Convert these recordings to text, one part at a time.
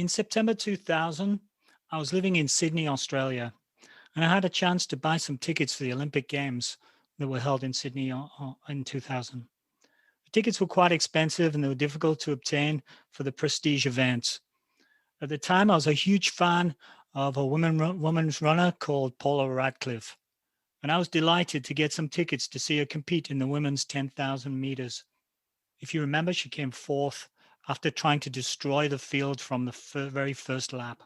In September 2000, I was living in Sydney, Australia, and I had a chance to buy some tickets for the Olympic Games that were held in Sydney in 2000. The tickets were quite expensive and they were difficult to obtain for the prestige events. At the time, I was a huge fan of a women's runner called Paula Radcliffe, and I was delighted to get some tickets to see her compete in the women's 10,000 meters. If you remember, she came fourth after trying to destroy the field from the very first lap.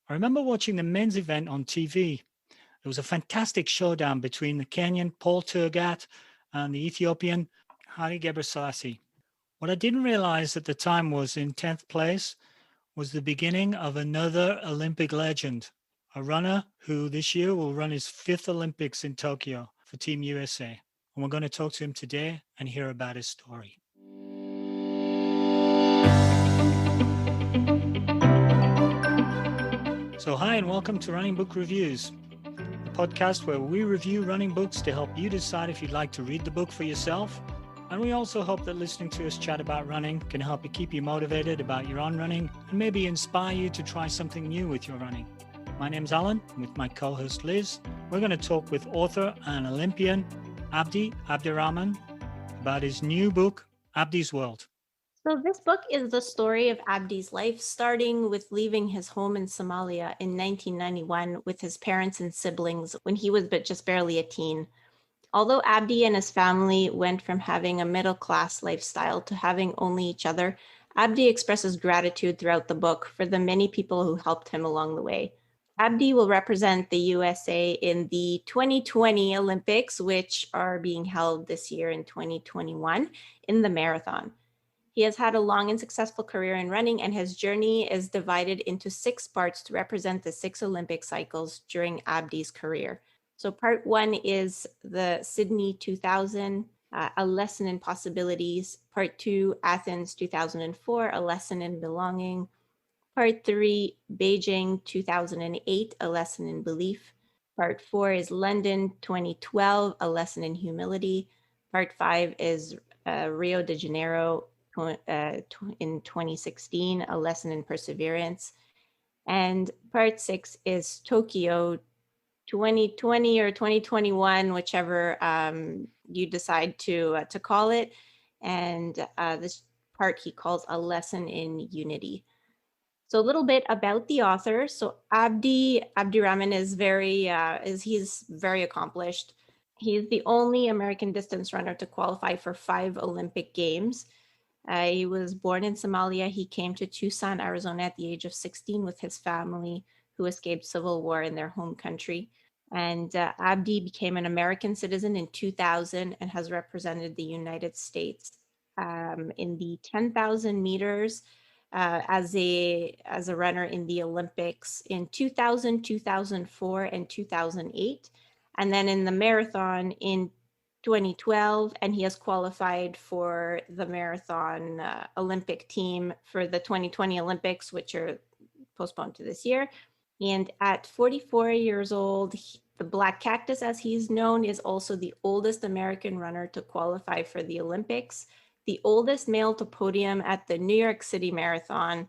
I remember watching the men's event on TV. There was a fantastic showdown between the Kenyan Paul Tergat and the Ethiopian Haile Gebrselassie. What I didn't realize at the time was in 10th place was the beginning of another Olympic legend, a runner who this year will run his 5th Olympics in Tokyo for Team USA. And we're going to talk to him today and hear about his story. So hi and welcome to Running Book Reviews, the podcast where we review running books to help you decide if you'd like to read the book for yourself. And we also hope that listening to us chat about running can help you keep you motivated about your own running and maybe inspire you to try something new with your running. My name's Alan, and with my co-host Liz, we're going to talk with author and Olympian Abdi Abdirahman about his new book, Abdi's World. So this book is the story of Abdi's life, starting with leaving his home in Somalia in 1991 with his parents and siblings when he was just barely a teen. Although Abdi and his family went from having a middle-class lifestyle to having only each other, Abdi expresses gratitude throughout the book for the many people who helped him along the way. Abdi will represent the USA in the 2020 Olympics, which are being held this year in 2021 in the marathon. He has had a long and successful career in running, and his journey is divided into 6 parts to represent the 6 Olympic cycles during Abdi's career. So part 1 is the Sydney 2000, a lesson in possibilities. Part 2, Athens 2004, a lesson in belonging. Part 3, Beijing 2008, a lesson in belief. Part 4 is London 2012, a lesson in humility. Part 5 is Rio de Janeiro in 2016, a lesson in perseverance. And part 6 is Tokyo 2020 or 2021, whichever you decide to call it. And this part he calls a lesson in unity. So a little bit about the author. So Abdi Abdirahman he's very accomplished. He's the only American distance runner to qualify for 5 Olympic Games. He was born in Somalia. He came to Tucson, Arizona at the age of 16 with his family who escaped civil war in their home country. And Abdi became an American citizen in 2000 and has represented the United States in the 10,000 meters as a runner in the Olympics in 2000, 2004, and 2008. And then in the marathon in 2012, and he has qualified for the marathon Olympic team for the 2020 Olympics, which are postponed to this year. And at 44 years old, the Black Cactus, as he's known, is also the oldest American runner to qualify for the Olympics, the oldest male to podium at the New York City Marathon,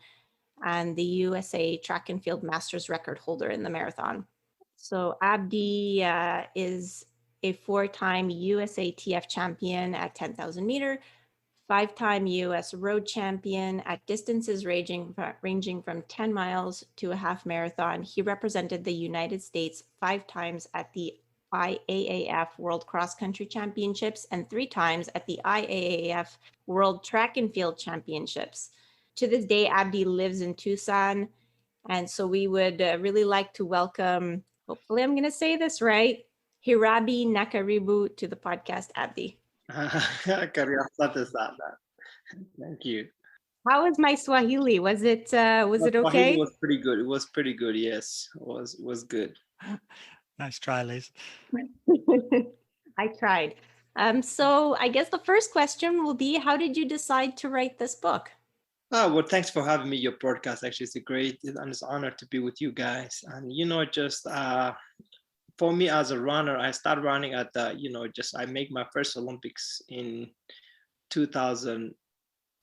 and the USA Track and Field Masters record holder in the marathon. So Abdi is a 4-time USATF champion at 10,000 meter, 5-time US road champion at distances ranging from 10 miles to a half marathon. He represented the United States 5 times at the IAAF World Cross Country Championships and 3 times at the IAAF World Track and Field Championships. To this day, Abdi lives in Tucson, and so we would really like to welcome, hopefully I'm going to say this right, Hirabi Nakaribu to the podcast, Abdi. Thank you. How was my Swahili? Was it okay? Swahili was pretty good. It was pretty good. Yes, it was good. Nice try, Liz. I tried. So I guess the first question will be, how did you decide to write this book? Well, thanks for having me. Your podcast actually is it's an honor to be with you guys. And just for me as a runner, I started running at I make my first Olympics in 2000.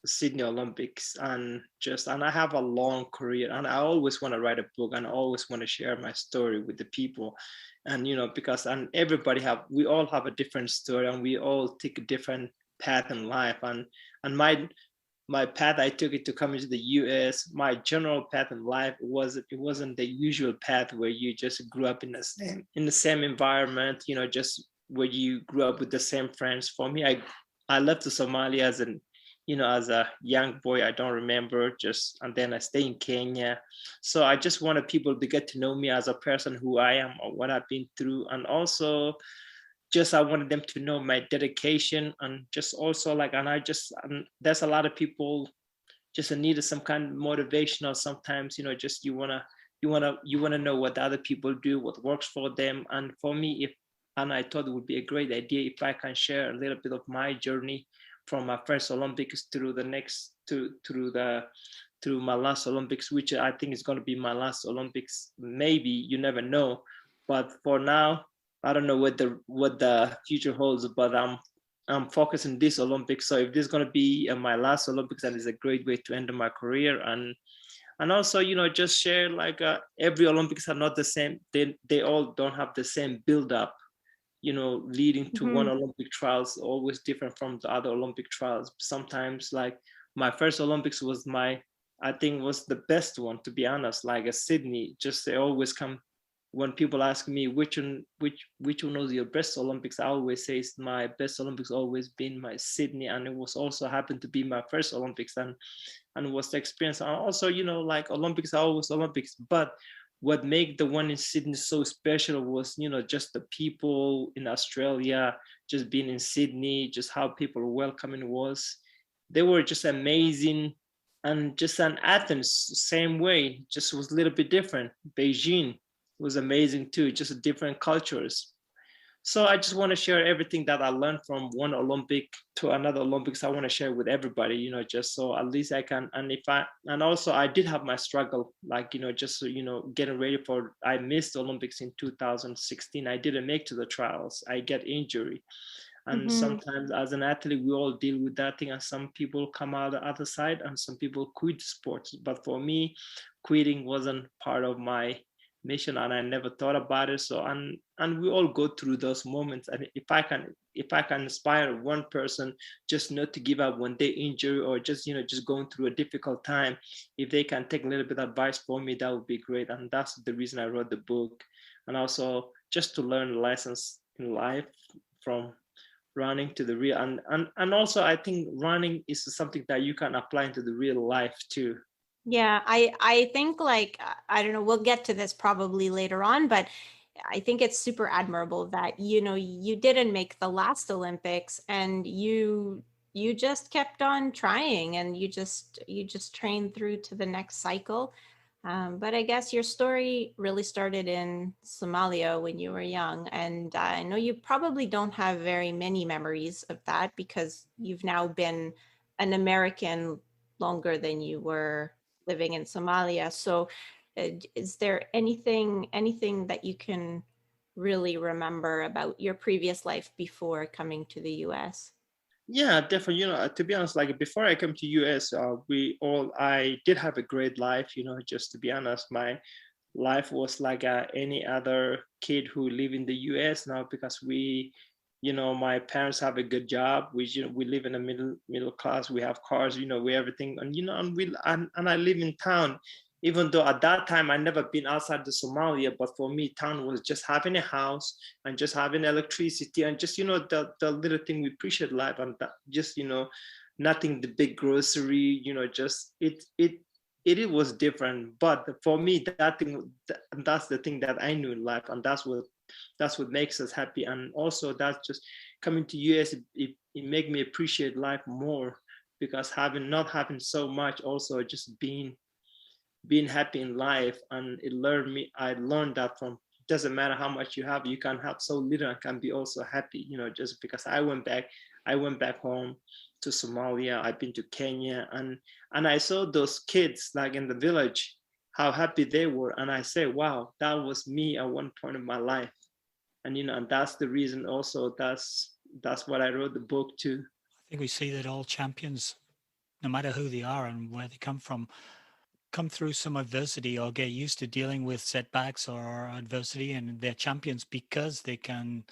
Sydney Olympics, and I have a long career, and I always want to write a book, and I always want to share my story with the people. And because and we all have a different story, and we all take a different path in life. And my path, I took it to come into the US. My general path in life it wasn't the usual path where you just grew up in the same environment, just where you grew up with the same friends. For me, I left to Somalia as a young boy. I don't remember, just and then I stay in Kenya. So I just wanted people to get to know me as a person, who I am or what I've been through. And also just I wanted them to know my dedication, and just also and there's a lot of people just needed some kind of motivation, or sometimes just you wanna know what other people do, what works for them. And for me, if and I thought it would be a great idea if I can share a little bit of my journey from my first Olympics through the next to through my last Olympics, which I think is going to be my last Olympics. Maybe, you never know, but for now, I don't know what the future holds. But I'm focused on this Olympics. So if this is going to be my last Olympics, then it's a great way to end my career. And also, just share, every Olympics are not the same. They all don't have the same build up, leading to one Olympic trials, always different from the other Olympic trials. Sometimes, like, my first Olympics I think was the best one, to be honest. Like a Sydney, just they always come when people ask me which one was your best Olympics. I always say my best Olympics always been my Sydney, and it was also happened to be my first Olympics, and was the experience. And also, like Olympics are always Olympics, but what made the one in Sydney so special was, just the people in Australia, just being in Sydney, just how people welcoming was. They were just amazing. And just in Athens, same way, just was a little bit different. Beijing was amazing too, just different cultures. So I just want to share everything that I learned from one Olympic to another Olympics. I want to share with everybody, just so at least I can. And also I did have my struggle, like, just so, getting ready for, I missed the Olympics in 2016. I didn't make to the trials. I get injury. And sometimes as an athlete, we all deal with that thing. And some people come out the other side, and some people quit sports. But for me, quitting wasn't part of my mission, and I never thought about it. So and we all go through those moments. And if I can inspire one person just not to give up when they injure, or just just going through a difficult time, if they can take a little bit of advice from me, that would be great. And that's the reason I wrote the book. And also just to learn lessons in life from running to the real. And also I think running is something that you can apply into the real life too. Yeah, I think, like, I don't know, we'll get to this probably later on, but I think it's super admirable that, you didn't make the last Olympics, and you just kept on trying, and you just trained through to the next cycle. But I guess your story really started in Somalia when you were young, and I know you probably don't have very many memories of that, because you've now been an American longer than you were living in Somalia. So is there anything that you can really remember about your previous life before coming to the US? Yeah, definitely. To be honest, like before I came to US, I did have a great life. Just to be honest, my life was like any other kid who live in the US now, because my parents have a good job. We live in a middle class. We have cars. We everything, and I live in town. Even though at that time I never been outside the Somalia, but for me, town was just having a house and just having electricity, and just the little thing we appreciate life, and that, just nothing the big grocery, just it was different. But for me, that's the thing that I knew in life, and that's what makes us happy. And also that's just coming to US, it made me appreciate life more, because not having so much, also just being happy in life. And I learned that from, doesn't matter how much you have, you can have so little and can be also happy. Just because I went back home to Somalia, I've been to Kenya, and I saw those kids like in the village, how happy they were. And I say, wow, that was me at one point in my life. And that's the reason also, that's what I wrote the book too. I think we see that all champions no matter who they are and where they come through some adversity or get used to dealing with setbacks or adversity, and they're champions because they can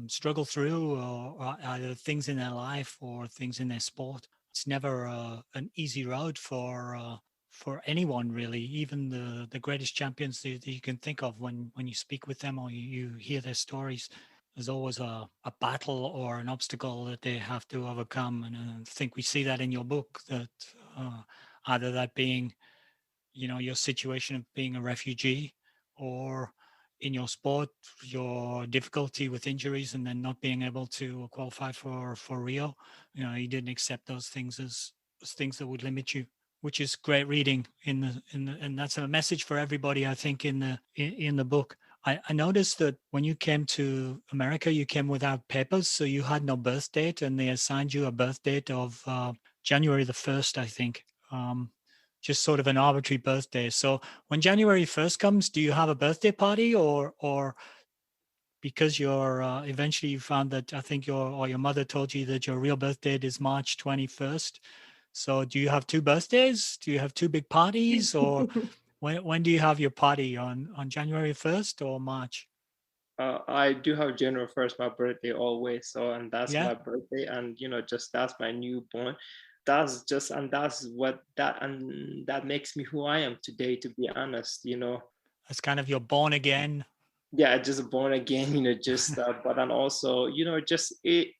struggle through or either things in their life or things in their sport. It's never an easy road for anyone really, even the greatest champions that you can think of. When you speak with them or you hear their stories, there's always a battle or an obstacle that they have to overcome. And I think we see that in your book, that either that being, your situation of being a refugee, or in your sport, your difficulty with injuries and then not being able to qualify for Rio. You didn't accept those things as things that would limit you, which is great reading and that's a message for everybody, I think, in the book. I noticed that when you came to America, you came without papers, so you had no birth date, and they assigned you a birth date of January the 1st, I think. Just sort of an arbitrary birthday. So when January 1st comes, do you have a birthday party, or because you're eventually you found that, I think your mother told you that your real birth date is March 21st. So do you have two birthdays? Do you have two big parties, or when do you have your party, on January 1st or March? I do have January 1st, my birthday always. So, and that's Yeah, my birthday, and just that's my newborn. That makes me who I am today, to be honest. that's kind of your born again. Yeah, just born again, just but and also, just it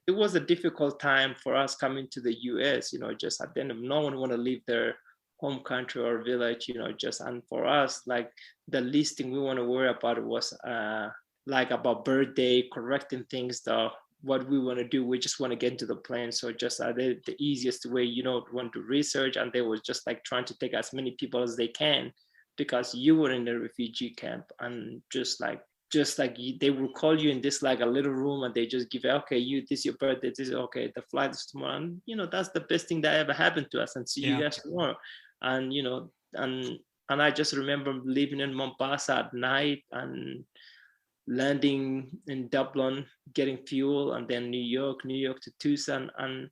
was a difficult time for us coming to the US. Just at the end of, no one want to leave their home country or village. Just, and for us, like, the least thing we want to worry about was like about birthday, correcting things, what we want to do. We just want to get into the plane. So just the easiest way, want to research, and they were just like trying to take as many people as they can, because you were in the refugee camp, and just like they will call you in this, like, a little room, and they just give, okay, this is your birthday, this is okay, the flight is tomorrow, and that's the best thing that ever happened to us, and see you Yeah. guys tomorrow. And and I just remember living in Mombasa at night, and landing in Dublin, getting fuel, and then New York to Tucson. And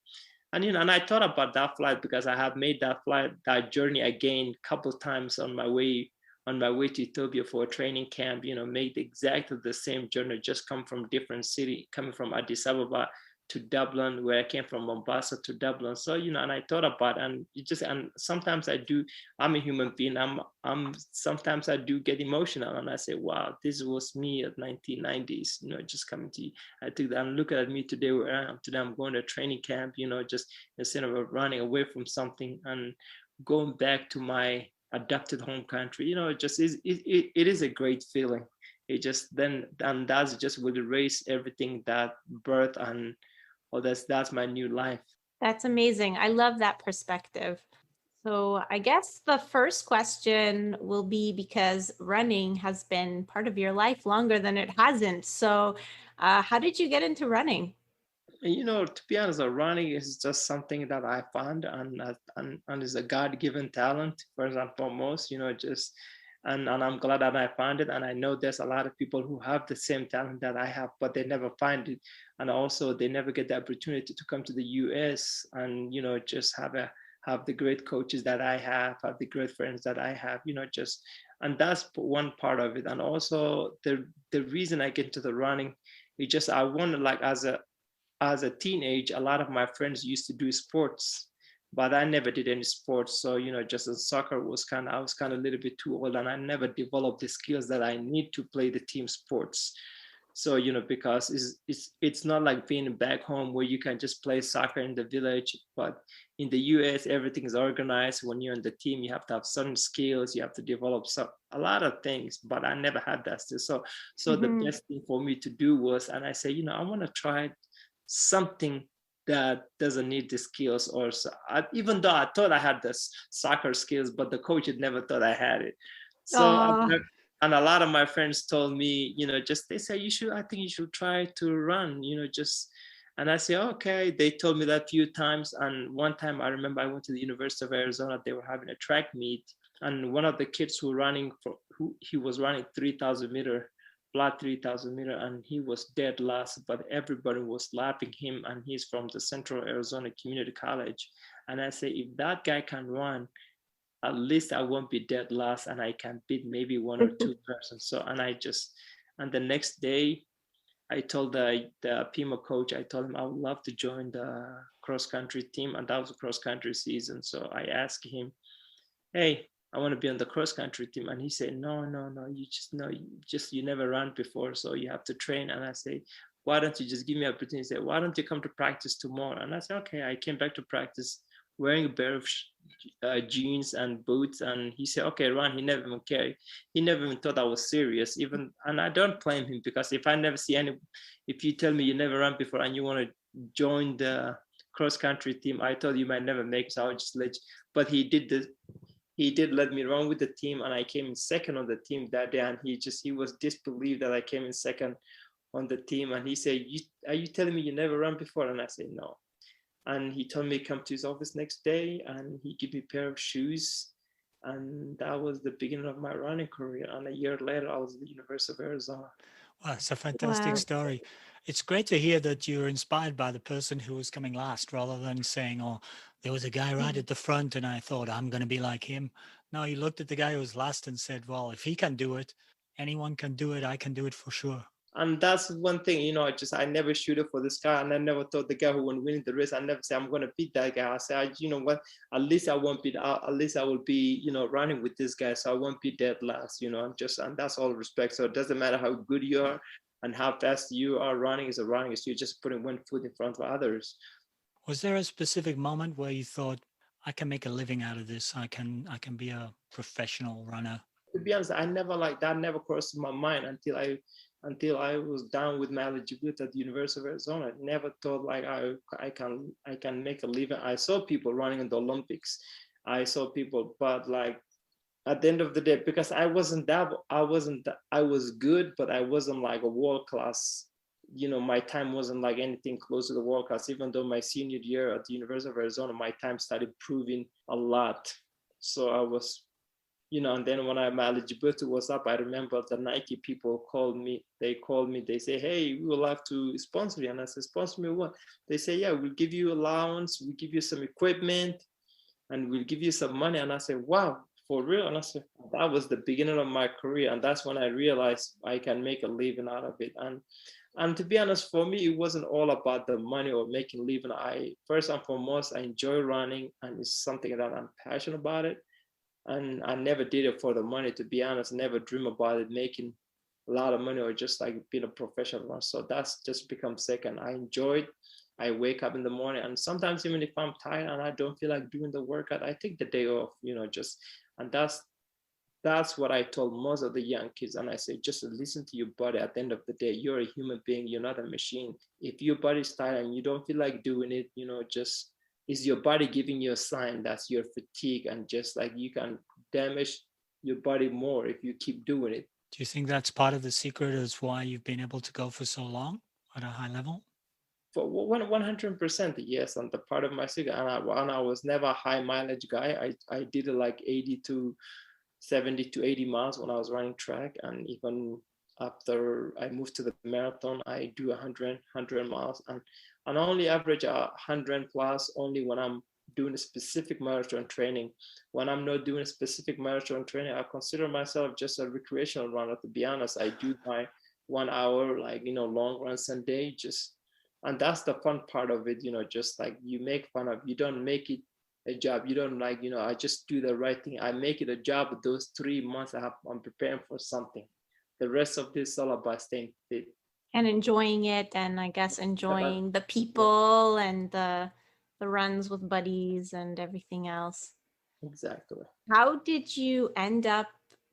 I thought about that flight, because I have made that journey again a couple of times on my way to Ethiopia for a training camp. Made exactly the same journey, just come from different city, coming from Addis Ababa to Dublin, where I came from, Mombasa to Dublin. So, and I thought about, and sometimes I do. I'm a human being. Sometimes I do get emotional, and I say, wow, this was me at 1990s. Just coming to, I think, and look at me today, where I am today. I'm going to a training camp. Just instead of running away from something and going back to my adopted home country. It is a great feeling. It just then, and that's just will erase everything that birth and, oh, that's my new life. That's amazing. I love that perspective. So I guess the first question will be, because running has been part of your life longer than it hasn't. So how did you get into running? To be honest, running is just something that I found, and is a God-given talent, first and foremost. Just, and I'm glad that I found it. And I know there's a lot of people who have the same talent that I have, but they never find it, and also they never get the opportunity to come to the US and just have the great coaches that I have the great friends that I have. Just, and that's one part of it. And also the reason I get into the running is just I want to, like, as a teenage, a lot of my friends used to do sports, but I never did any sports. So, just as soccer I was kind of a little bit too old, and I never developed the skills that I need to play the team sports. So, because it's not like being back home where you can just play soccer in the village, but in the US, everything is organized. When you're in the team, you have to have certain skills, you have to develop a lot of things, but I never had that still. So the best thing for me to do was, and I say, I want to try something that doesn't need the skills, or even though I thought I had the soccer skills, but the coach had never thought I had it. So, and a lot of my friends told me, just, they say, I think you should try to run, just, and I say, okay. They told me that a few times. And one time I remember I went to the University of Arizona, they were having a track meet, and one of the kids he was running 3,000 meter flat 3,000 meter, and he was dead last, but everybody was laughing him, and he's from the Central Arizona Community College. And I say, if that guy can run, at least I won't be dead last, and I can beat maybe one or two persons. So, and the next day, I told the Pima coach, I told him I would love to join the cross country team, and that was a cross country season. So I asked him, hey, I want to be on the cross country team. And he said, no, you never ran before, so you have to train. And I say, why don't you just give me an opportunity? He said, why don't you come to practice tomorrow? And I said, okay. I came back to practice wearing a pair of jeans and boots. And he said, okay, run. He never even cared. He never even thought I was serious. And I don't blame him, because if you tell me you never ran before and you want to join the cross country team, I thought you might never make it, so I would just let you. But he did let me run with the team, and I came in second on the team that day. And he was disbelieved that I came in second on the team. And he said, are you telling me you never run before? And I said, no. And he told me to come to his office next day, and he gave me a pair of shoes. And that was the beginning of my running career. And a year later, I was at the University of Arizona. Wow, it's a fantastic story. It's great to hear that you're inspired by the person who was coming last, rather than saying, oh, there was a guy right at the front and I thought I'm going to be like him. No, you looked at the guy who was last and said, well, if he can do it, anyone can do it. I can do it for sure. And that's one thing, I never shoot it for this guy. And I never thought the guy who won winning the race, I never say I'm going to beat that guy. I say, you know what, at least I won't beat, at least I will be, running with this guy. So I won't be dead last, and that's all respect. So it doesn't matter how good you are and how fast you are running is a running. It's you're just putting one foot in front of others. Was there a specific moment where you thought, I can make a living out of this? I can be a professional runner? To be honest, I never that never crossed my mind until I was done with my eligibility at the University of Arizona. I never thought like I can make a living. I saw people running in the Olympics. I saw people, but like at the end of the day, because I was good, but I wasn't like a world class. My time wasn't like anything close to the world class. Even though my senior year at the University of Arizona, my time started improving a lot. So I was, and then when my eligibility was up, I remember the Nike people called me. They say, hey, we will have to sponsor you. And I said, sponsor me what? They say, yeah, we'll give you allowance, we'll give you some equipment, and we'll give you some money. And I said, wow, for real? And I said, that was the beginning of my career. And that's when I realized I can make a living out of it. And to be honest, for me, it wasn't all about the money or making a living. First and foremost, I enjoy running, and it's something that I'm passionate about it. And I never did it for the money, to be honest. Never dream about it making a lot of money or just like being a professional runner. So that's just become second. I enjoy it. I wake up in the morning, and sometimes even if I'm tired and I don't feel like doing the workout, I take the day off, and that's what I told most of the young kids. And I say, just listen to your body. At the end of the day, you're a human being. You're not a machine. If your body's tired and you don't feel like doing it, just is your body giving you a sign that's your fatigue, and just like you can damage your body more if you keep doing it. Do you think that's part of the secret as why you've been able to go for so long at a high level? For 100%, yes. And the part of my secret, and I was never a high mileage guy. I did it like 70 to 80 miles when I was running track. And even after I moved to the marathon, I do 100 miles. And I only average 100 plus only when I'm doing a specific marathon training. When I'm not doing a specific marathon training, I consider myself just a recreational runner. To be honest, I do my 1 hour, long runs a day. And that's the fun part of it, just like you make fun of, you don't make it a job. You don't I just do the right thing. I make it a job. Those 3 months I'm preparing for something. The rest of this is all about staying fit. And enjoying it, and I guess enjoying the people and the runs with buddies and everything else. Exactly. How did you end up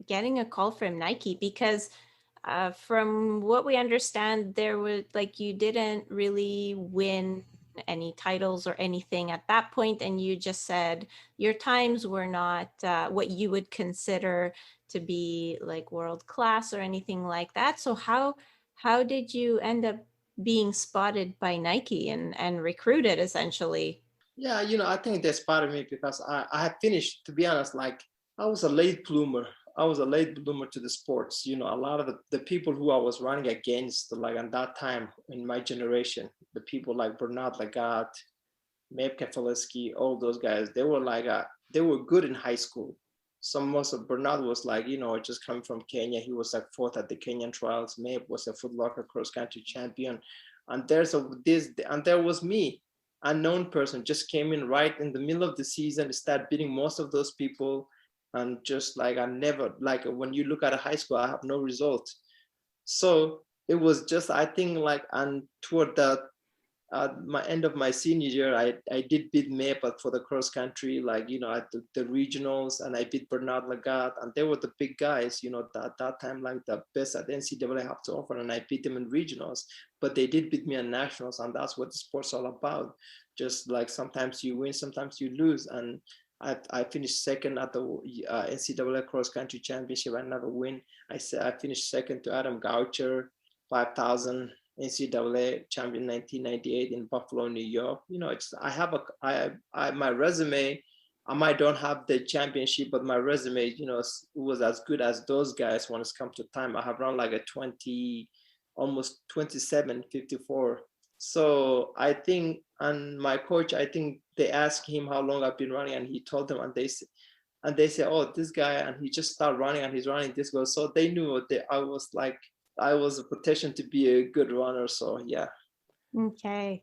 getting a call from Nike? Because from what we understand, there was you didn't really win any titles or anything at that point, and you just said your times were not what you would consider to be like world class or anything like that. So how did you end up being spotted by Nike and recruited essentially? Yeah, I think they spotted me because I had finished, to be honest, like I was a late bloomer. a late bloomer to the sports. You know, a lot of the people who I was running against, like at that time in my generation, the people like Bernard Lagat, Mabe Kefalewski, all those guys, they were like, they were good in high school. So most of Bernard was like, you know, just coming from Kenya. He was like fourth at the Kenyan trials. Mabe was a Foot Locker cross country champion. And there was me, unknown person, just came in right in the middle of the season, started beating most of those people. And just like, I never, like when you look at a high school, I have no results. So it was just, I think like, and toward the my end of my senior year, I did beat Maple for the cross country, like, you know, at the regionals, and I beat Bernard Lagat, and they were the big guys, you know, that time, like the best that NCAA have to offer, and I beat them in regionals, but they did beat me in nationals, and that's what the sport's all about. Just like sometimes you win, sometimes you lose, and I finished second at the NCAA cross country championship. I never win. I finished second to Adam Goucher, 5,000. NCAA champion 1998 in Buffalo, New York. You know, it's my resume. I might don't have the championship, but my resume, you know, was as good as those guys when it's come to time. I have run like a 20, almost 27:54. So I think, and my coach, I think they asked him how long I've been running, and he told them, and they said, oh, this guy, and he just started running, and he's running this goal. So they knew that I was a potential to be a good runner. So yeah. Okay.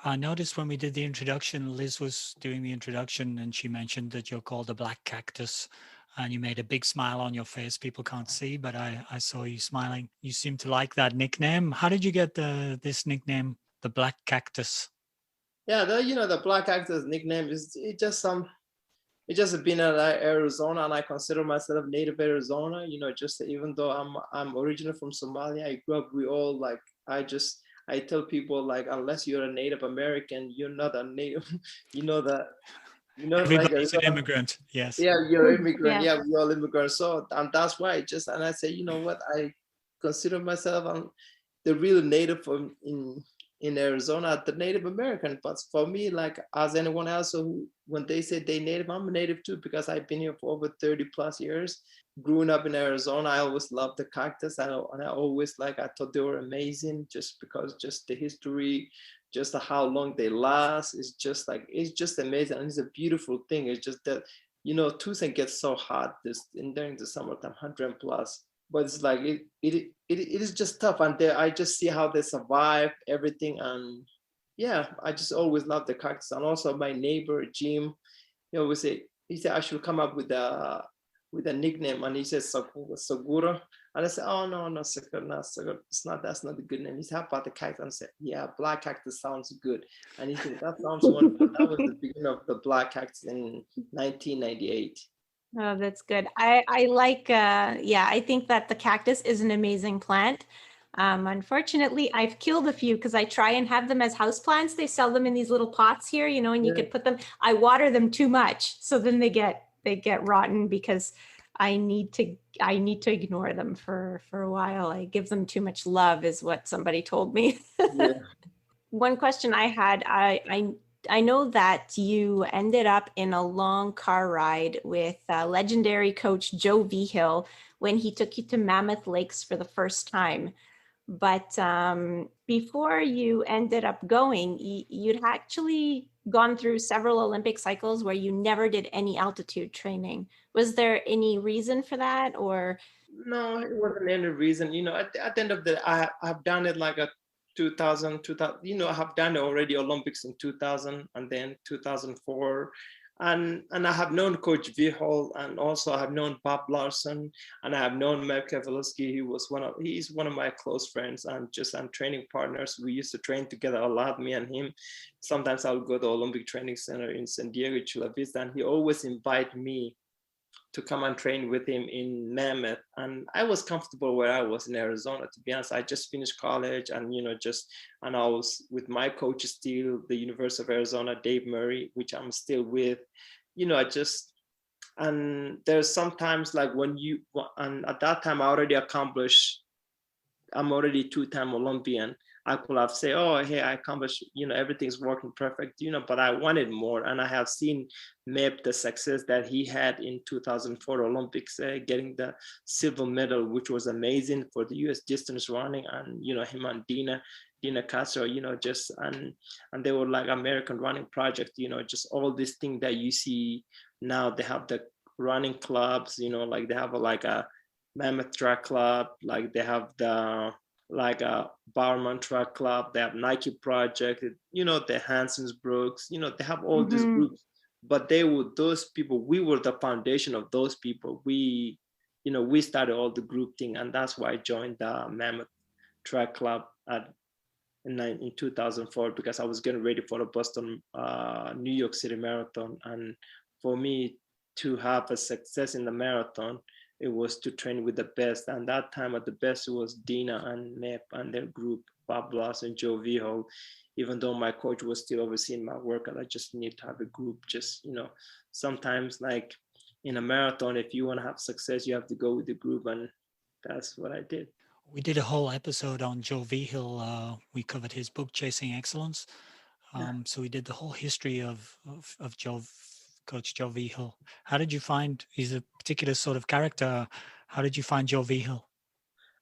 I noticed when we did the introduction, Liz was doing the introduction, and she mentioned that you're called the Black Cactus, and you made a big smile on your face. People can't see, but I saw you smiling. You seem to like that nickname. How did you get this nickname, the Black Cactus? Yeah, the Black Cactus nickname is it just been in Arizona, and I consider myself native Arizona. You know, just even though I'm originally from Somalia, I grew up. We all like, I tell people, like, unless you're a Native American, you're not a native. You know that. You know, like Everybody's an immigrant. Yes. yeah, you're immigrant. Yeah. Yeah, we all immigrants. So and that's why and I say, you know what, I consider myself the real native in Arizona, the Native American. But for me, like as anyone else who, when they say they native, I'm a native too, because I've been here for over 30 plus years. Growing up in Arizona, I always loved the cactus. And I always I thought they were amazing, just because just the history, just how long they last. It's just amazing. And it's a beautiful thing. It's just that, you know, Tucson gets so hot during the summertime, 100 plus. But it's like it is just tough, and I just see how they survive everything, and yeah, I just always love the cactus. And also my neighbor Jim, he always he said I should come up with a nickname, and he said Seguro, and I said, oh no, Seguro, no, Seguro, that's not a good name. He said, how about the cactus? And I said, yeah, Black Cactus sounds good, and he said that sounds wonderful. That was the beginning of the Black Cactus in 1998. Oh, that's good. I like, yeah, I think that the cactus is an amazing plant. Unfortunately, I've killed a few because I try and have them as house plants. They sell them in these little pots here, you know, and you Yeah. could put them, I water them too much. So then they get rotten because I need to ignore them for a while. I give them too much love is what somebody told me. Yeah. One question I had, I know that you ended up in a long car ride with legendary coach Joe Vigil when he took you to Mammoth Lakes for the first time. But before you ended up going, you'd actually gone through several Olympic cycles where you never did any altitude training. Was there any reason for that, or? No, it wasn't any reason. You know, at the end of the, I've done it like a 2000, you know, I have done it already Olympics in 2000 and then 2004. And I have known Coach Vihol, and also I have known Bob Larson, and I have known Matt Kefalewski. He's one of my close friends and training partners. We used to train together a lot, me and him. Sometimes I'll go to Olympic Training Center in San Diego, Chula Vista, and he always invite me to come and train with him in Mammoth. And I was comfortable where I was in Arizona, to be honest. I just finished college, and, you know, and I was with my coach still, the University of Arizona, Dave Murray, which I'm still with, you know, and there's sometimes like and at that time I'm already two-time Olympian. I could have said, oh, hey, I accomplished, everything's working perfect, but I wanted more. And I have seen Meb, the success that he had in 2004 Olympics, getting the silver medal, which was amazing for the US distance running. And, him and Dina Castro, and they were like American running project, just all these things that you see now. They have the running clubs, like they have a Mammoth Track Club, like they have the like a Bowerman Track Club, they have Nike Project, the Hanson's Brooks, they have all these groups, but those people, we were the foundation of those people. We started all the group thing, and that's why I joined the Mammoth Track Club in 2004, because I was getting ready for the Boston, New York City Marathon. And for me to have a success in the marathon, it was to train with the best. And that time at the best, it was Dina and Mep and their group, Bob Bloss and Joe Viho. Even though my coach was still overseeing my work, and I just need to have a group. Just, sometimes like in a marathon, if you want to have success, you have to go with the group. And that's what I did. We did a whole episode on Joe Vigil. We covered his book, Chasing Excellence. So we did the whole history of Coach Joe Vigil. How did you find, he's a particular sort of character. How did you find Joe Vigil?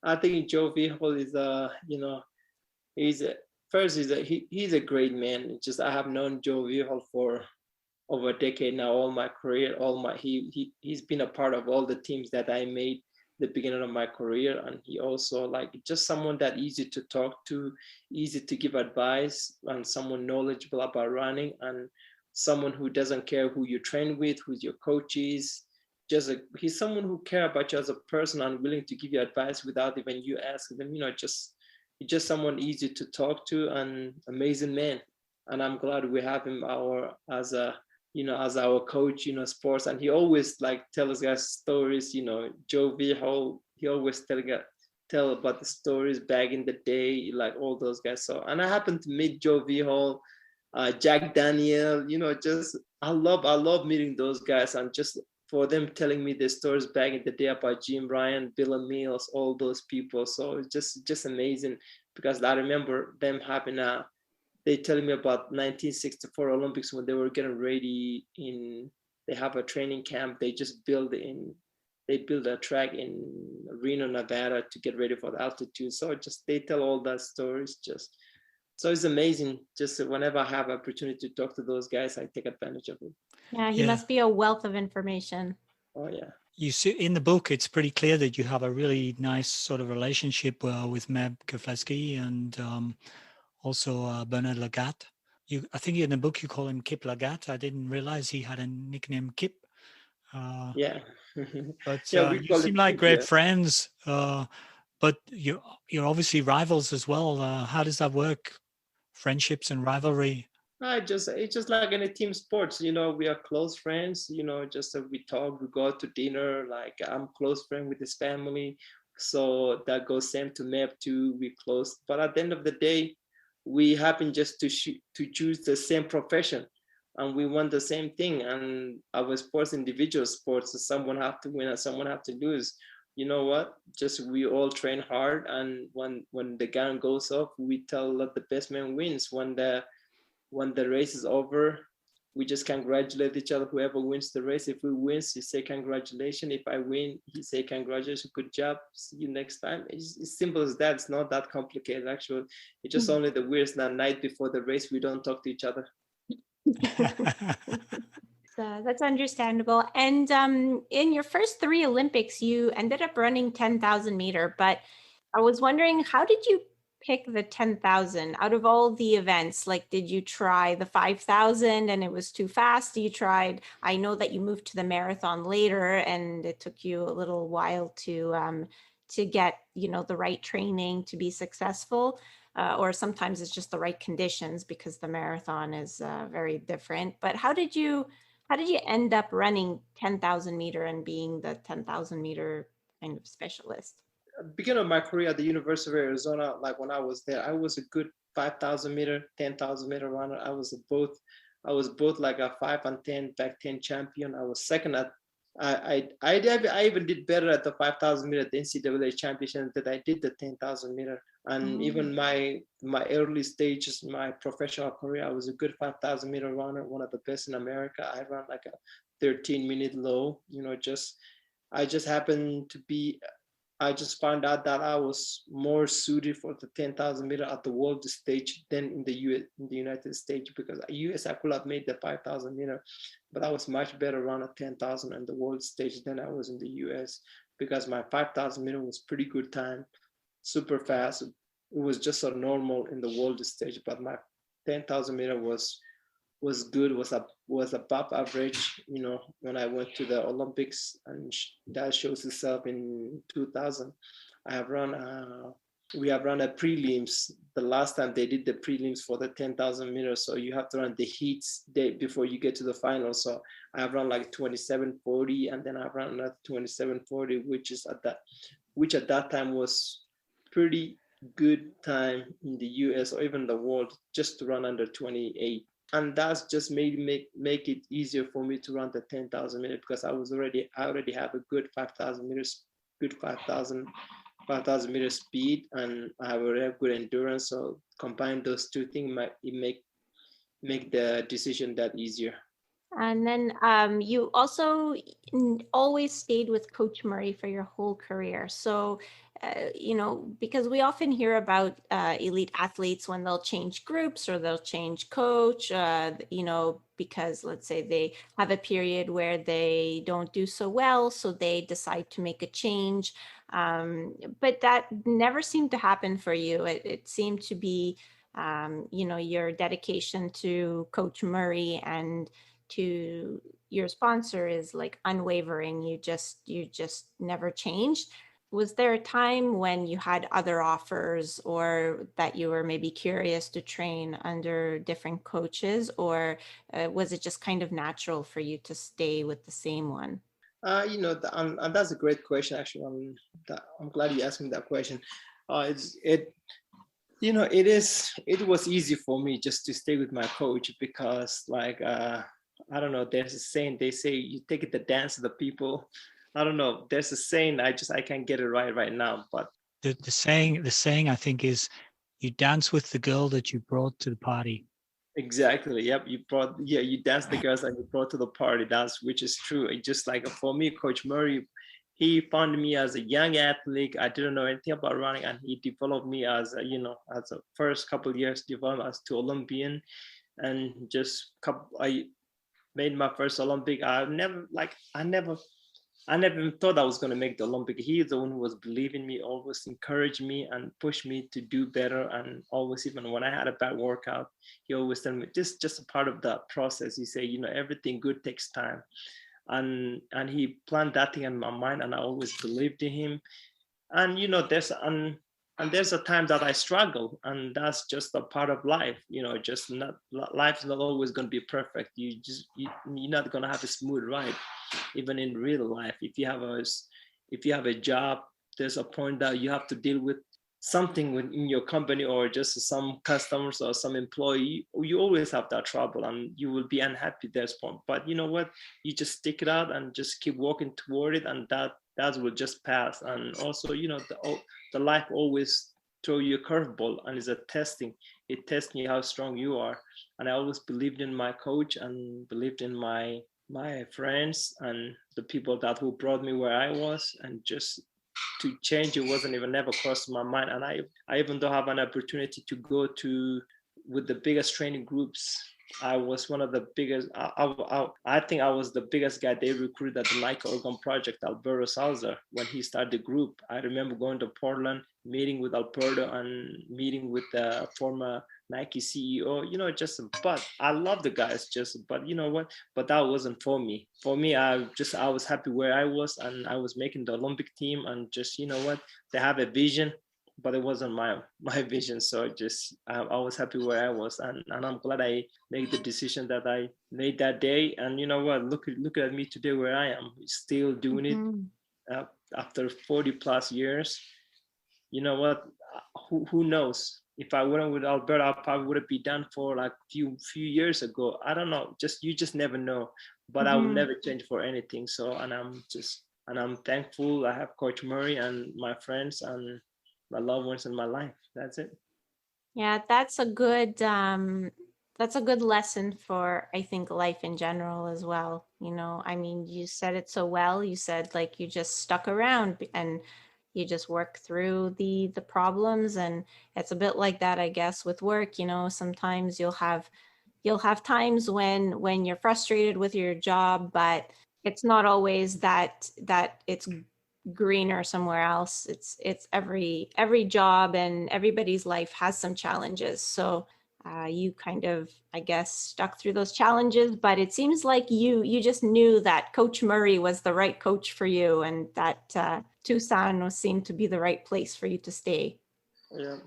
I think Joe Vigil is he's a great man. It's just, I have known Joe Vigil for over a decade now, all my career, he's been a part of all the teams that I made the beginning of my career. And he also like just someone that easy to talk to, easy to give advice, and someone knowledgeable about running, and someone who doesn't care who you train with, who's your coach is. He's someone who cares about you as a person and willing to give you advice without even you asking them. Just someone easy to talk to, and amazing man. And I'm glad we have him as our coach, sports. And he always like tell us guys stories, Joe Vigil, he always tell about the stories back in the day, like all those guys. So, and I happened to meet Joe Vigil, Jack Daniel, just I love meeting those guys, and just for them telling me the stories back in the day about Jim Ryan, Bill and Mills, all those people. So it's just amazing, because I remember them having they telling me about 1964 Olympics when they were getting ready they have a training camp. They built a track in Reno, Nevada to get ready for the altitude. So they tell all that stories so it's amazing. Just whenever I have opportunity to talk to those guys, I take advantage of it. Yeah, he must be a wealth of information. Oh yeah. You see in the book, it's pretty clear that you have a really nice sort of relationship with Meb Keflezighi and also Bernard Lagat. I think in the book you call him Kip Lagat. I didn't realize he had a nickname Kip. Yeah. But Yeah, you seem like great friends. But you're obviously rivals as well. How does that work? Friendships and rivalry? It's just like in a team sports, we are close friends, just we talk, we go out to dinner, like I'm close friend with his family. So that goes same to Meb too, we close. But at the end of the day, we happen just to choose the same profession, and we want the same thing. And our sports, individual sports, someone have to win and someone have to lose. You know what? Just we all train hard, and when the gun goes off, we tell that the best man wins. When the race is over, we just congratulate each other. Whoever wins the race, if we win, you say congratulations. If I win, he say congratulations, good job, see you next time. It's simple as that. It's not that complicated actually. It's just only the weirdest night before the race, we don't talk to each other. So that's understandable. And in your first 3 Olympics, you ended up running 10,000 meter, but I was wondering, how did you pick the 10,000 out of all the events? Like, did you try the 5,000 and it was too fast? I know that you moved to the marathon later and it took you a little while to get, the right training to be successful. Or sometimes it's just the right conditions, because the marathon is very different. But how did you end up running 10,000 meter and being the 10,000 meter kind of specialist? Beginning of my career at the University of Arizona, like when I was there, I was a good 5,000 meter, 10,000 meter runner. I was both like a 5 and 10 back 10 champion. I was second at I even did better at the 5,000 meter at the NCAA championship than I did the 10,000 meter. And even my early stages, my professional career, I was a good 5,000 meter runner, one of the best in America. I ran like a 13-minute low. I just happened to be. I just found out that I was more suited for the 10,000 meter at the world stage than in the US, in the United States, because US I could have made the 5,000 meter, but I was much better around at 10,000 on the world stage than I was in the US, because my 5,000 meter was pretty good time, super fast. It was just a normal in the world stage, but my 10,000 meter was good, was above average, when I went to the Olympics, and that shows itself in 2000. I have run we have run a prelims the last time they did the prelims for the 10,000 meters, so you have to run the heats day before you get to the final. So I have run like 27:40, and then I've run another 27:40, which at that time was pretty good time in the US or even the world, just to run under 28. And that's just make it easier for me to run the 10,000 meters, because I already have a good 5,000 meters, good 5,000 meter speed, and I have a very good endurance. So combine those two things, make the decision that easier. And then you also always stayed with Coach Murray for your whole career. So, because we often hear about elite athletes when they'll change groups or they'll change coach, because let's say they have a period where they don't do so well, so they decide to make a change. But that never seemed to happen for you. It seemed to be, your dedication to Coach Murray and to your sponsor is like unwavering. You just never changed. Was there a time when you had other offers, or that you were maybe curious to train under different coaches, or was it just kind of natural for you to stay with the same one? And that's a great question, actually. I'm glad you asked me that question. It was easy for me just to stay with my coach, because I don't know, there's a saying, they say you take it the dance of the people. I don't know, there's a saying, I can't get it right now, but The saying I think is, you dance with the girl that you brought to the party. exactly, yep, you dance the girls that you brought to the party. That's, which is true. It just like, for me, Coach Murray, he found me as a young athlete. I didn't know anything about running, and he developed me as a first couple of years, developed us to Olympian. And I made my first Olympic. I never even thought I was going to make the Olympic. He is the one who was believing me, always encouraged me and pushed me to do better. And always, even when I had a bad workout, he always told me, just a part of that process. He said, everything good takes time. And he planted that thing in my mind, and I always believed in him. And there's a time that I struggle, and that's just a part of life. Just not, life's not always going to be perfect. You're not going to have a smooth ride, even in real life. If you have a job, there's a point that you have to deal with something in your company, or just some customers or some employee. You always have that trouble, and you will be unhappy at this point. But you know what? You just stick it out and just keep walking toward it, and that will just pass. And also, the life always throw you a curveball, and it's a testing. It tests you how strong you are. And I always believed in my coach, and believed in my friends and the people who brought me where I was. And just to change, it wasn't even never crossed my mind. And I even don't have an opportunity to go to with the biggest training groups. I was one of the biggest. I think I was the biggest guy they recruited at the Nike Oregon Project, Alberto Salzer, when he started the group. I remember going to Portland, meeting with Alberto, and meeting with the former Nike CEO. But I love the guys. But you know what? But that wasn't for me. For me, I was happy where I was, and I was making the Olympic team, and just they have a vision, but it wasn't my vision. So I was happy where I was, and I'm glad I made the decision that I made that day. And you know what? Look at me today, where I am, still doing it after 40 plus years. You know what? who knows? If I wouldn't with Alberta, I probably would have been done for like few years ago. I don't know. You just never know. But I would never change for anything. So and I'm thankful. I have Coach Murray and my friends and my loved ones in my life. That's it. Yeah, that's a good lesson for, I think, life in general as well. You know, I mean, you said it so well. You said like you just stuck around and you just work through the problems, and it's a bit like that, I guess, with work. You know, sometimes you'll have times when you're frustrated with your job, but it's not always that it's greener somewhere else. It's every job and everybody's life has some challenges. So you kind of, I guess, stuck through those challenges, but it seems like you just knew that Coach Murray was the right coach for you, and that Tucson seemed to be the right place for you to stay. Yeah.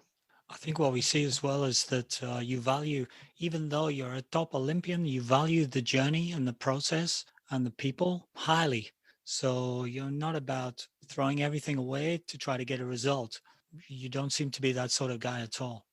I think what we see as well is that you value, even though you're a top Olympian, you value the journey and the process and the people highly. So you're not about throwing everything away to try to get a result. You don't seem to be that sort of guy at all.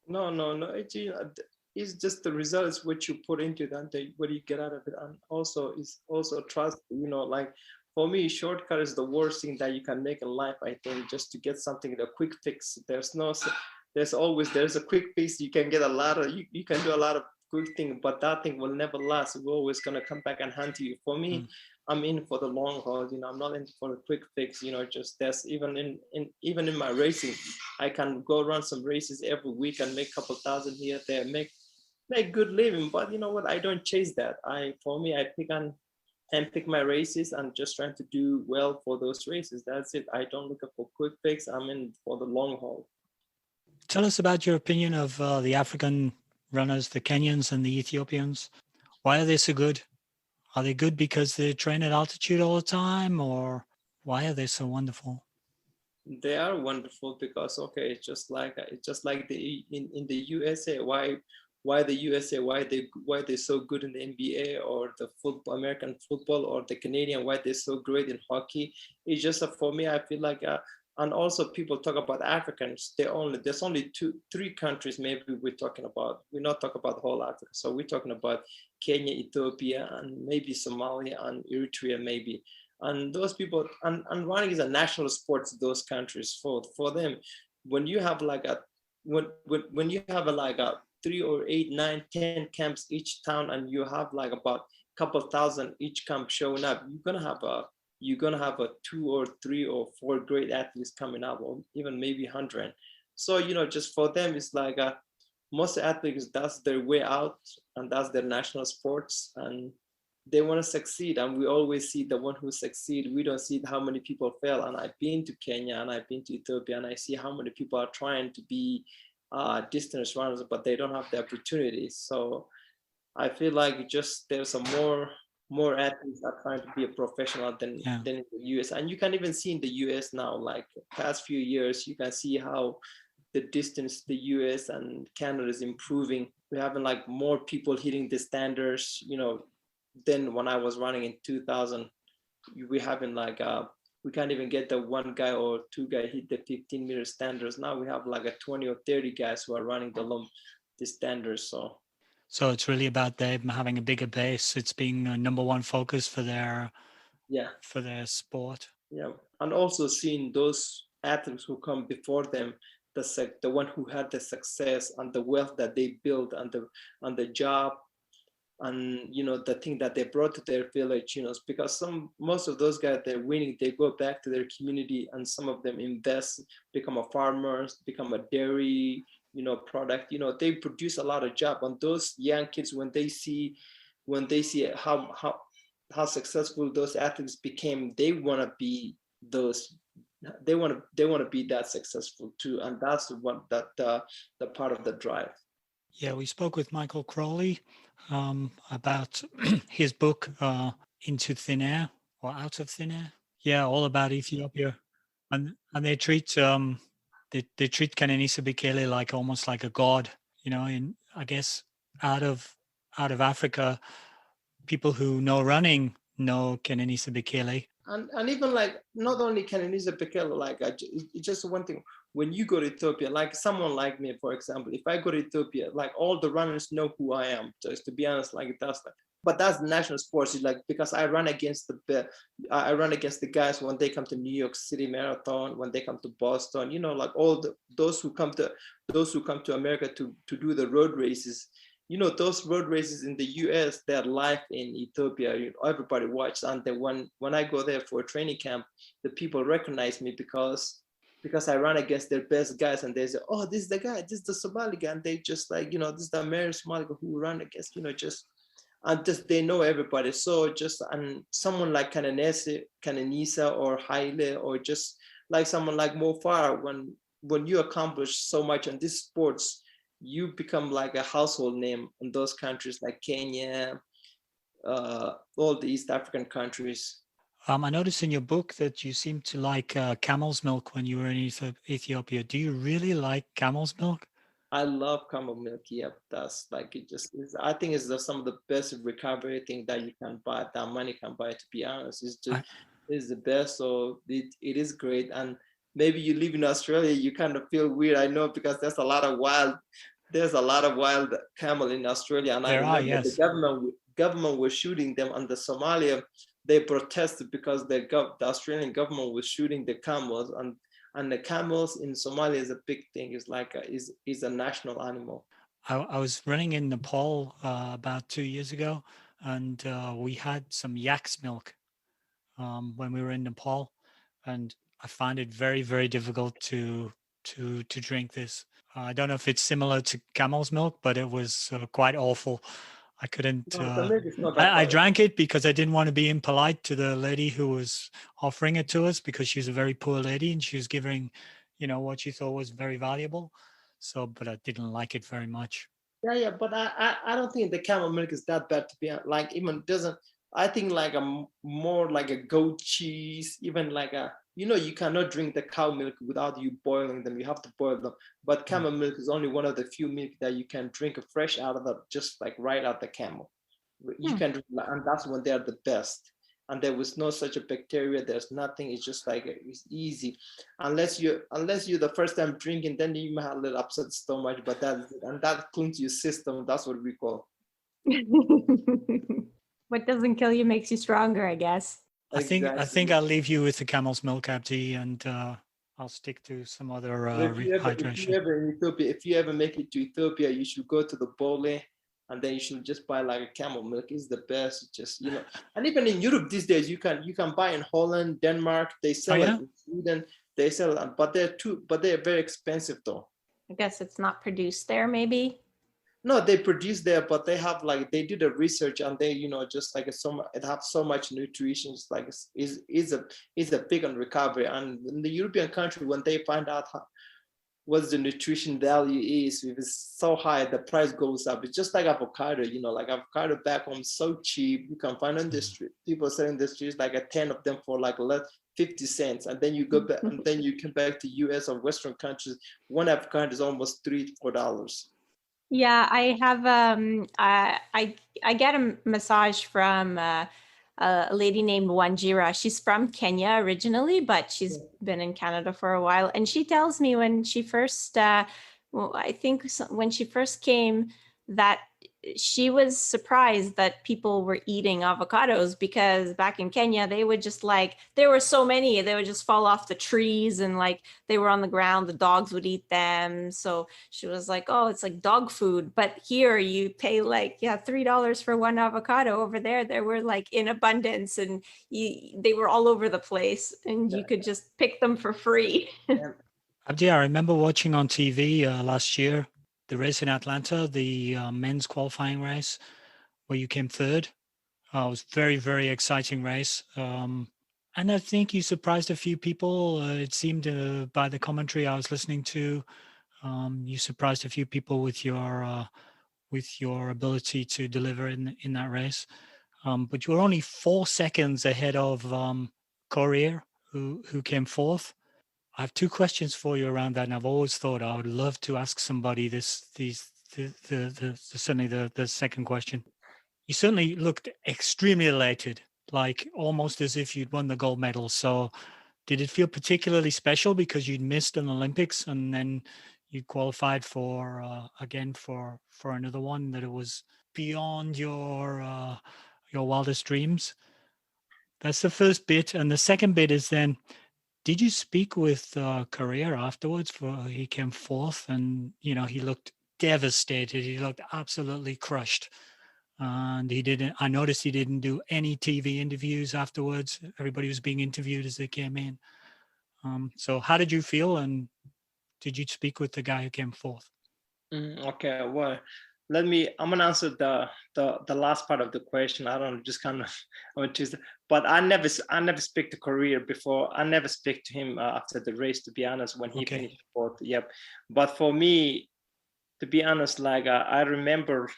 No, no, no. It's just the results what you put into that, what you get out of it, and also is also trust. You know, like for me, shortcut is the worst thing that you can make in life. I think just to get something, a quick fix. There's a quick fix. You can get a lot of you can do a lot of good things, but that thing will never last. We're always gonna come back and hunt you. For me, I'm in for the long haul. You know, I'm not in for a quick fix. You know, just that's even in my racing, I can go run some races every week and make a couple thousand here there, make good living. But you know what? I don't chase that. For me, I pick my races and just trying to do well for those races. That's it. I don't look for quick fix. I'm in for the long haul. Tell us about your opinion of the African runners, the Kenyans and the Ethiopians. Why are they so good? Are they good because they train at altitude all the time, or why are they so wonderful? They are wonderful because okay, it's just like in the USA. Why the USA? Why they so good in the NBA or the football, American football, or the Canadian? Why they're so great in hockey? It's just for me. I feel like. And also, people talk about Africans. There's only three countries maybe we're talking about. We're not talking about whole Africa. So we're talking about Kenya, Ethiopia, and maybe Somalia and Eritrea maybe. And those people, and running is a national sport to those countries. For them, when you have like a when you have like a 3 or 8, 9, 10 camps each town, and you have like about a couple thousand each camp showing up, you're gonna have a 2 or 3 or 4 great athletes coming up, or even maybe 100. So you know, just for them, it's like most athletes, that's their way out, and that's their national sports, and they want to succeed. And we always see the one who succeed. We don't see how many people fail. And I've been to Kenya and I've been to Ethiopia, and I see how many people are trying to be distance runners, but they don't have the opportunities. So I feel like just there's some more athletes are trying to be a professional than in the US. And you can even see in the US now, like past few years, you can see how the distance the US and Canada is improving. We're having like more people hitting the standards, you know, than when I was running in 2000. We having like we can't even get the one guy or two guy hit the 15-meter standards. Now we have like a 20 or 30 guys who are running the standards. So it's really about them having a bigger base. It's being a number one focus for their sport. Yeah, and also seeing those athletes who come before them, the one who had the success and the wealth that they built, and the job, and you know, the thing that they brought to their village. You know, because most of those guys, they're winning, they go back to their community, and some of them invest, become a farmers, become a dairy, you know, product. You know, they produce a lot of job. And those young kids, when they see how successful those athletes became, they want to be those. They want to be that successful too, and that's the part of the drive. Yeah, we spoke with Michael Crowley about his book, Into Thin Air or Out of Thin Air. Yeah, all about Ethiopia, and they treat they treat Kenenisa Bekele like almost like a god. You know, in I guess out of Africa, people who know running know Kenenisa Bekele, and even like not only Kenenisa Bekele, like it's just one thing. When you go to Ethiopia, like someone like me, for example, if I go to Ethiopia, like all the runners know who I am. Just to be honest, like that's like, but that's national sports. Like because I run against I run against the guys when they come to New York City Marathon, when they come to Boston. You know, like all those who come to America to do the road races. You know, those road races in the US, they're live in Ethiopia. You know, everybody watches. And then when I go there for a training camp, the people recognize me because I run against their best guys, and they say, "Oh, this is the guy. This is the Somali guy." And they just like, you know, this is the American Somali guy who run against, you know, just and just they know everybody. So just and someone like Kananisa or Haile, or just like someone like Mo Farah, when you accomplish so much in these sports, you become like a household name in those countries like Kenya, all the East African countries. I noticed in your book that you seem to like camel's milk when you were in Ethiopia. Do you really like camel's milk? I love camel milk. Yep, that's like it just is. I think it's some of the best recovery thing that you can buy, that money can buy. To be honest, it's just I, is the best. So it is great. And maybe you live in Australia, you kind of feel weird. I know because there's a lot of wild camel in Australia. And I there are, remember the yes. government was shooting them under Somalia. They protested because the Australian government was shooting the camels, and the camels in Somalia is a big thing. It's like is a national animal. I was running in Nepal about 2 years ago, and we had some yak's milk when we were in Nepal, and I find it very, very difficult to drink this. I don't know if it's similar to camel's milk, but it was quite awful. I couldn't. No, the milk is not that I bad. drank it because I didn't want to be impolite to the lady who was offering it to us, because she was a very poor lady and she was giving, what she thought was very valuable. So, but I didn't like it very much. Yeah, but I don't think the camel milk is that bad to be like even doesn't. I think like more like a goat cheese, even like you cannot drink the cow milk without you boiling them. You have to boil them. But Mm. camel milk is only one of the few milk that you can drink fresh out of the just like right out the camel. You Hmm. can drink, and that's when they're the best. And there was no such a bacteria. There's nothing. It's just like it's easy, unless you're the first time drinking, then you might have a little upset stomach. But that cleans your system. That's what we call What doesn't kill you makes you stronger, I guess. I think exactly. I'll leave you with the camel's milk, Abdi, and I'll stick to some other But if you rehydration. ever in Ethiopia, if you ever make it to Ethiopia, you should go to the Bole, and then you should just buy like a camel milk. It's the best. Just and even in Europe these days, you can buy in Holland, Denmark. They Oh sell it yeah, in Sweden. They sell it, but they're very expensive though. I guess it's not produced there, maybe. No, they produce there, but they have like they did a research, and they just like it have so much nutrition. It's like is a big on recovery. And in the European country, when they find out what the nutrition value is, if it's so high, the price goes up. It's just like avocado, like avocado back home so cheap. You can find on the street people selling the streets like a 10 of them for like less 50 cents, and then you go back and then you come back to US or Western countries, one avocado is almost $3-4. Yeah, I have I get a massage from a lady named Wanjira. She's from Kenya originally, but she's been in Canada for a while. And she tells me when she first I think when she first came, that she was surprised that people were eating avocados, because back in Kenya, they would just like, there were so many, they would just fall off the trees, and like they were on the ground, the dogs would eat them. So she was like, oh, it's like dog food. But here you pay like, yeah, $3 for one avocado. Over there, there were like in abundance, and they were all over the place, and you could just pick them for free. Abdi, I remember watching on TV last year the race in Atlanta, the men's qualifying race, where you came third. It was very, very exciting race. And I think you surprised a few people. It seemed by the commentary I was listening to, you surprised a few people with your ability to deliver in that race. But you were only 4 seconds ahead of Courier, who came fourth. I have two questions for you around that, and I've always thought I would love to ask somebody certainly the second question. You certainly looked extremely elated. like almost as if you'd won the gold medal. So did it feel particularly special because you'd missed an Olympics and then you qualified for again for another one, that it was beyond your wildest dreams? That's the first bit. And the second bit is then, did you speak with Korea afterwards? For he came fourth, and he looked devastated. He looked absolutely crushed, and he didn't. I noticed he didn't do any TV interviews afterwards. Everybody was being interviewed as they came in. So, how did you feel, and did you speak with the guy who came fourth? Okay, well, I'm gonna answer the last part of the question. I don't just kind of want to, but I never speak to Korea before. I never speak to him after the race, to be honest, when he finished fourth. Yep. But for me, to be honest, like I remember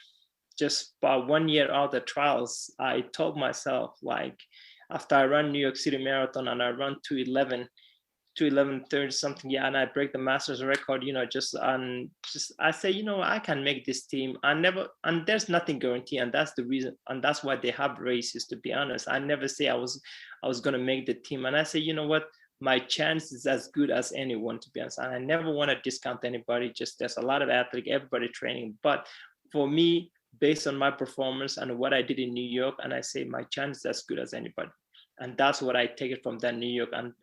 just about 1 year out of the trials, I told myself, like, after I run New York City Marathon and I run 2:11:30 something, yeah, and I break the master's record, just I say, I can make this team. And there's nothing guaranteed, and that's the reason, and that's why they have races, to be honest. I never say I was gonna make the team, and I say, you know what, my chance is as good as anyone, to be honest. And I never want to discount anybody. Just there's a lot of athletes, everybody training, but for me, based on my performance and what I did in New York, and I say my chance is as good as anybody, and that's what I take it from that New York. And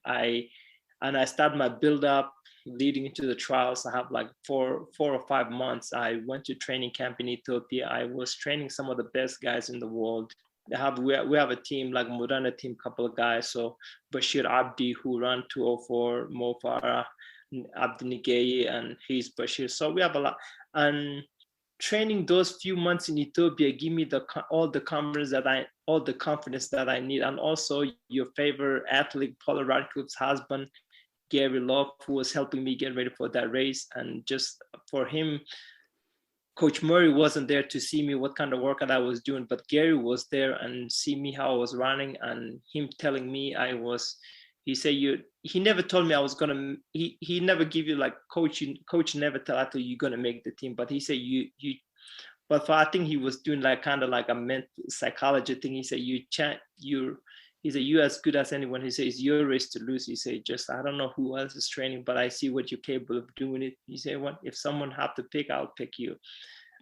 I start my build up leading into the trials. I have like 4 or 5 months. I went to training camp in Ethiopia. I was training some of the best guys in the world. We have a team, like Murana team, couple of guys. So Bashir Abdi, who ran 2:04, Mo Farah, Abdi Nigei, and he's Bashir. So we have a lot. And training those few months in Ethiopia give me all the confidence that I need. And also your favorite athlete, Paula Radcliffe's husband, Gary Love, who was helping me get ready for that race. And just for him, Coach Murray wasn't there to see me what kind of workout I was doing, but Gary was there and see me how I was running, and him telling me he said, he never told me I was gonna, he never give you like, coach never tell I you're gonna make the team, but he said but I think he was doing like kind of like a mental psychology thing. He said, he said, you as good as anyone. He said, it's your race to lose. He said, just, I don't know who else is training, but I see what you're capable of doing it. He said, what, if someone have to pick, I'll pick you.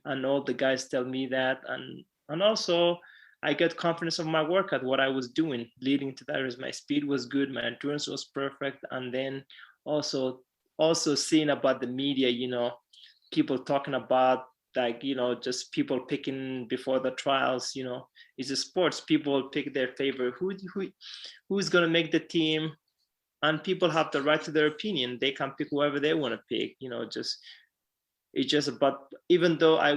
And all the guys tell me that. And also I get confidence of my workout, what I was doing leading to that is my speed was good. My endurance was perfect. And then also seeing about the media, people talking about, like, just people picking before the trials, it's a sports, people pick their favorite, who's going to make the team, and people have the right to their opinion. They can pick whoever they want to pick, it's just about, even though I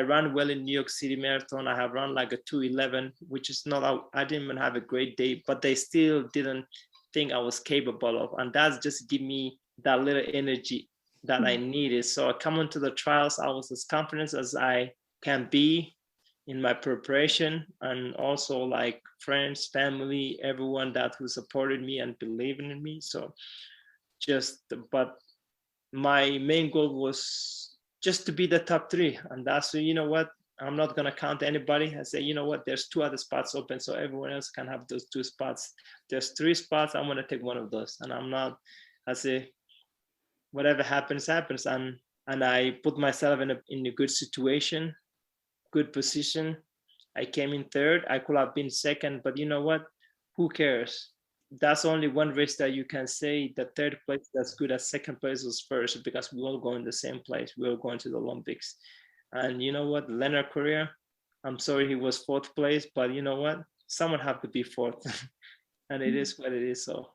ran well in New York City Marathon, I have run like a 2:11, which is not, I didn't even have a great day, but they still didn't think I was capable of, and that's just give me that little energy that I needed. So I come into the trials, I was as confident as I can be in my preparation, and also like friends, family, everyone who supported me and believing in me. So but my main goal was just to be the top 3. And that's, what, I'm not going to count anybody. I say, what, there's 2 other spots open, so everyone else can have those 2 spots. There's 3 spots, I'm going to take one of those. And I say, whatever happens. And I put myself in a good situation, good position. I came in 3rd. I could have been 2nd, but you know what? Who cares? That's only one race that you can say the 3rd place that's good as 2nd place was 1st, because we all go in the same place. We all going to the Olympics. And you know what? Leonard Korea, I'm sorry he was 4th place, but you know what? Someone have to be 4th. And it is what it is. So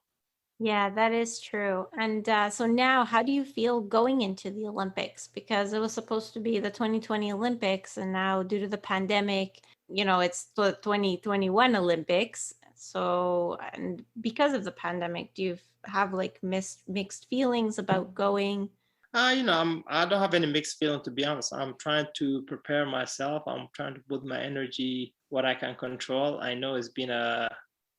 Yeah, that is true. And so now, how do you feel going into the Olympics? Because it was supposed to be the 2020 Olympics, and now due to the pandemic, it's the 2021 Olympics. So, and because of the pandemic, do you have like mixed feelings about going? I don't have any mixed feeling, to be honest. I'm trying to prepare myself. I'm trying to put my energy what I can control. I know it's been a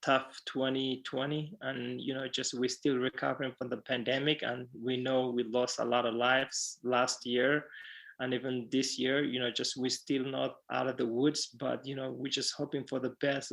tough 2020, and just we're still recovering from the pandemic, and we know we lost a lot of lives last year. And even this year, just we're still not out of the woods, but we're just hoping for the best.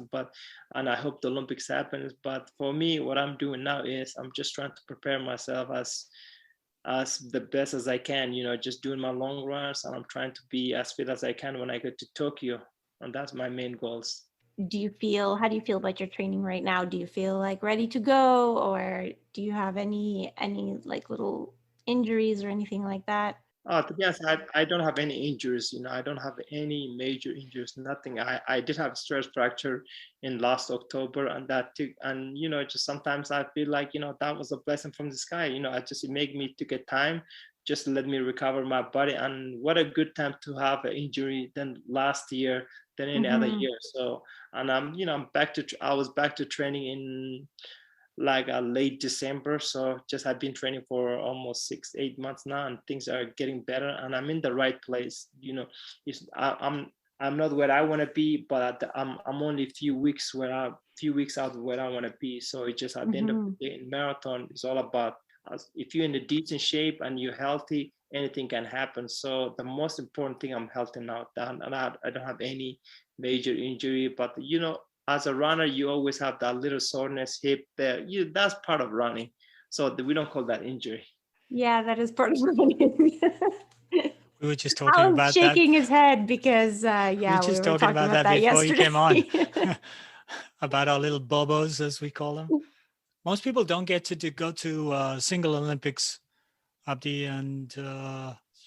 And I hope the Olympics happens. But for me, what I'm doing now is I'm just trying to prepare myself as the best as I can, just doing my long runs, and I'm trying to be as fit as I can when I get to Tokyo. And that's my main goals. How do you feel about your training right now? Do you feel like ready to go, or do you have any like little injuries or anything like that? To be honest, I don't have any injuries. I don't have any major injuries, nothing. I did have stress fracture in last October, and that took, and just sometimes I feel like, that was a blessing from the sky. It made me took a time, just let me recover my body. And what a good time to have an injury than last year, than any other year. So, and I was back to training in like late December. So just I've been training for almost 6-8 months now, and things are getting better, and I'm in the right place. I'm not where I want to be, but I'm only a few weeks out where I want to be. So it's just at the end of the day, in marathon, it's all about if you're in a decent shape and you're healthy, anything can happen. So the most important thing, I'm healthy now, and I don't have any major injury. But as a runner, you always have that little soreness hip there. That's part of running. So we don't call that injury. Yeah, that is part of running. We were just talking about shaking that. his head because We were just talking about that before you came on. About our little bobos, as we call them. Most people don't get to go to single Olympics, Abdi, and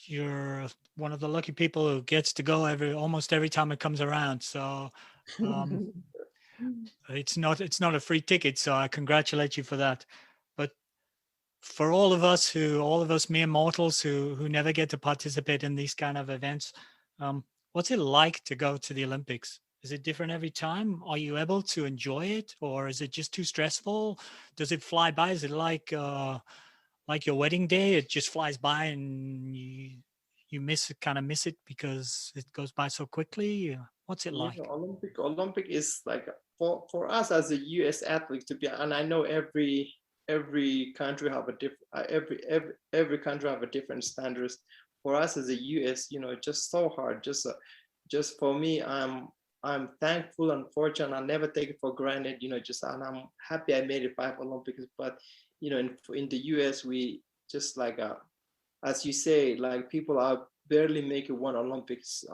you're one of the lucky people who gets to go almost every time it comes around. So it's not a free ticket. So I congratulate you for that. But for all of us mere mortals who never get to participate in these kind of events, what's it like to go to the Olympics? Is it different every time? Are you able to enjoy it, or is it just too stressful? Does it fly by? Is it like your wedding day? It just flies by and you miss it because it goes by so quickly. What's it like? Olympic is like for us as a U.S. athlete to be, and I know every country have a different every country have a different standards. For us as a U.S., just so hard. Just for me, I'm thankful and fortunate. I never take it for granted. And I'm happy I made it 5 Olympics. But in the U.S., we just like as you say, like people are barely making 1 Olympics,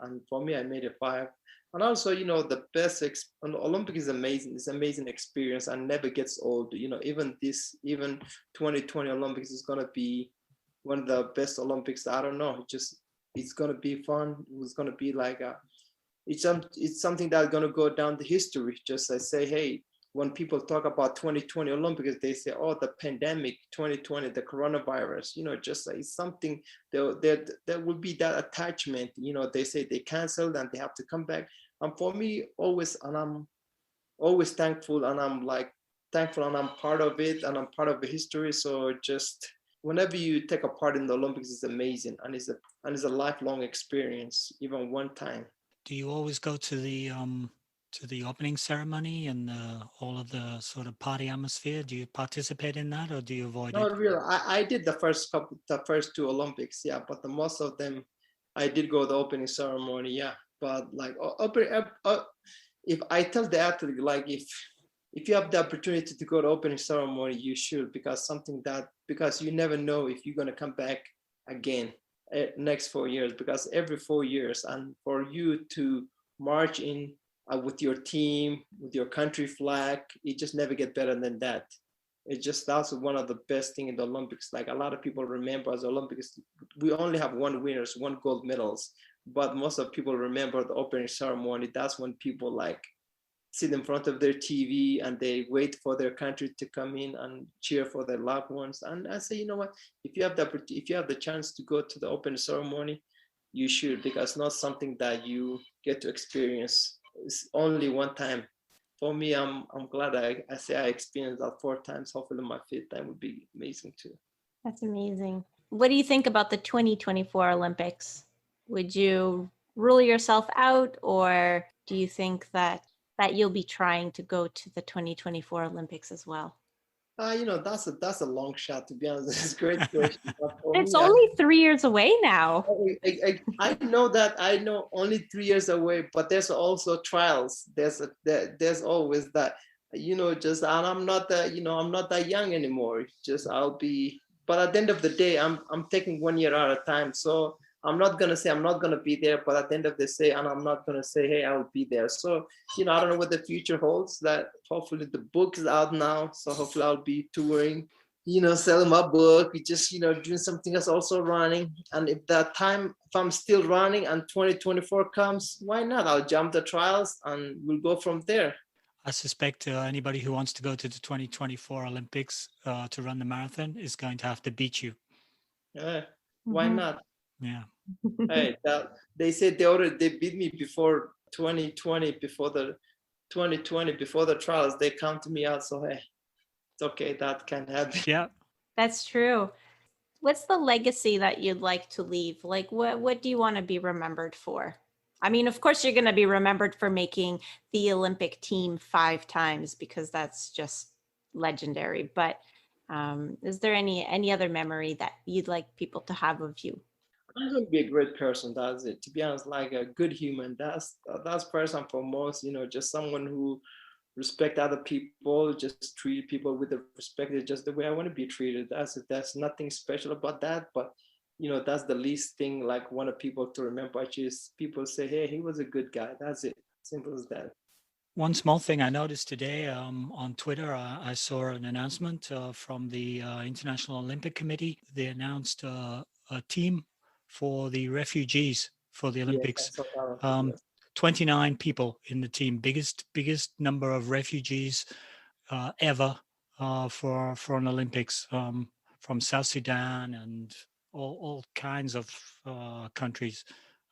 and for me, I made it 5. And also, the best an Olympic is amazing. It's an amazing experience and never gets old. Even 2020 Olympics is gonna be one of the best Olympics. I don't know. It's gonna be fun. It's gonna be like it's something that's gonna go down the history. Just I say, hey, when people talk about 2020 Olympics, they say, oh, the pandemic, 2020, the coronavirus, just like something there will be that attachment. They say they canceled and they have to come back. And for me, I'm always thankful, and I'm like thankful, and I'm part of it, and I'm part of the history. So just whenever you take a part in the Olympics, it's amazing, and it's a lifelong experience, even one time. Do you always go to the opening ceremony and all of the sort of party atmosphere? Do you participate in that, or do you avoid it? Not really. I did the first 2 Olympics, yeah, but the most of them, I did go to the opening ceremony, yeah. But like if I tell the athlete, like if you have the opportunity to go to opening ceremony, you should, because you never know if you're gonna come back again next 4 years, because every 4 years, and for you to march in with your team, with your country flag, it just never get better than that. That's one of the best thing in the Olympics. Like a lot of people remember as Olympics, we only have 1 winners, 1 gold medals, but most of people remember the opening ceremony. That's when people like sit in front of their TV and they wait for their country to come in and cheer for their loved ones. And I say, you know what? If you have the chance to go to the opening ceremony, you should, because it's not something that you get to experience. It's only one time. For me, I'm glad I experienced that 4 times. Hopefully my 5th time would be amazing too. That's amazing. What do you think about the 2024 Olympics? Would you rule yourself out, or do you think that you'll be trying to go to the 2024 Olympics as well? That's a long shot, to be honest. It's a great question. But for It's me, only 3 years away now. I know that. I know only 3 years away, but there's also trials. There's always that, just, and I'm not that, I'm not that young anymore. Just I'll be, but at the end of the day, I'm taking 1 year at a time. So I'm not gonna say I'm not gonna be there, but at the end of the day, and I'm not gonna say, hey, I'll be there. So, I don't know what the future holds. That hopefully the book is out now, so hopefully I'll be touring, selling my book, just, doing something else, also running. And if I'm still running and 2024 comes, why not? I'll jump the trials and we'll go from there. I suspect anybody who wants to go to the 2024 Olympics to run the marathon is going to have to beat you. Yeah, why not? Yeah. Hey, they said they beat me before 2020, before the trials. They counted me out. So hey, it's okay. That can happen. Yeah. That's true. What's the legacy that you'd like to leave? Like, what do you want to be remembered for? I mean, of course, you're going to be remembered for making the Olympic team 5 times, because that's just legendary. But is there any other memory that you'd like people to have of you? I'm gonna be a great person. That's it. To be honest, like a good human. That's first and foremost. Just someone who respect other people, just treat people with the respect. It's just the way I want to be treated. That's it. There's nothing special about that. But that's the least thing. Like, want people to remember. Just people say, hey, he was a good guy. That's it. Simple as that. One small thing I noticed today on Twitter, I saw an announcement from the International Olympic Committee. They announced a team for the refugees for the Olympics. 29 people in the team, biggest number of refugees ever for an Olympics, from South Sudan and all kinds of countries,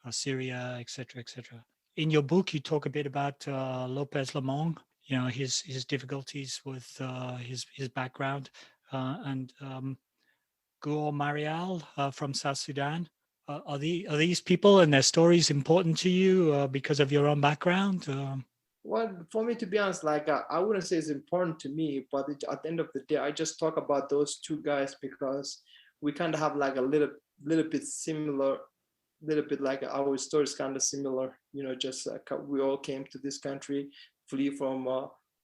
Syria, etc., etc. In your book, you talk a bit about Lopez Lemong, his difficulties with his background, and Guo Marial from South Sudan. Are these people and their stories important to you because of your own background? Well, for me, to be honest, like I wouldn't say it's important to me, but at the end of the day, I just talk about those two guys because we kind of have like a little bit similar, little bit like our stories kind of similar. Just we all came to this country, flee from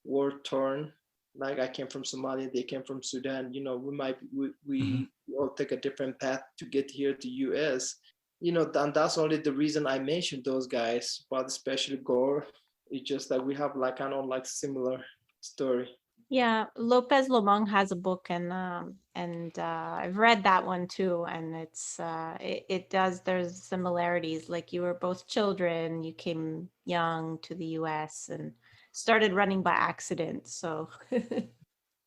war torn. Like I came from Somalia, they came from Sudan. We all take a different path to get here to US. And that's only the reason I mentioned those guys, but especially Gore. It's just that we have like kind of like similar story. Yeah, Lopez Lomong has a book, and I've read that one too, and it does, there's similarities. Like, you were both children, you came young to the US and started running by accident. So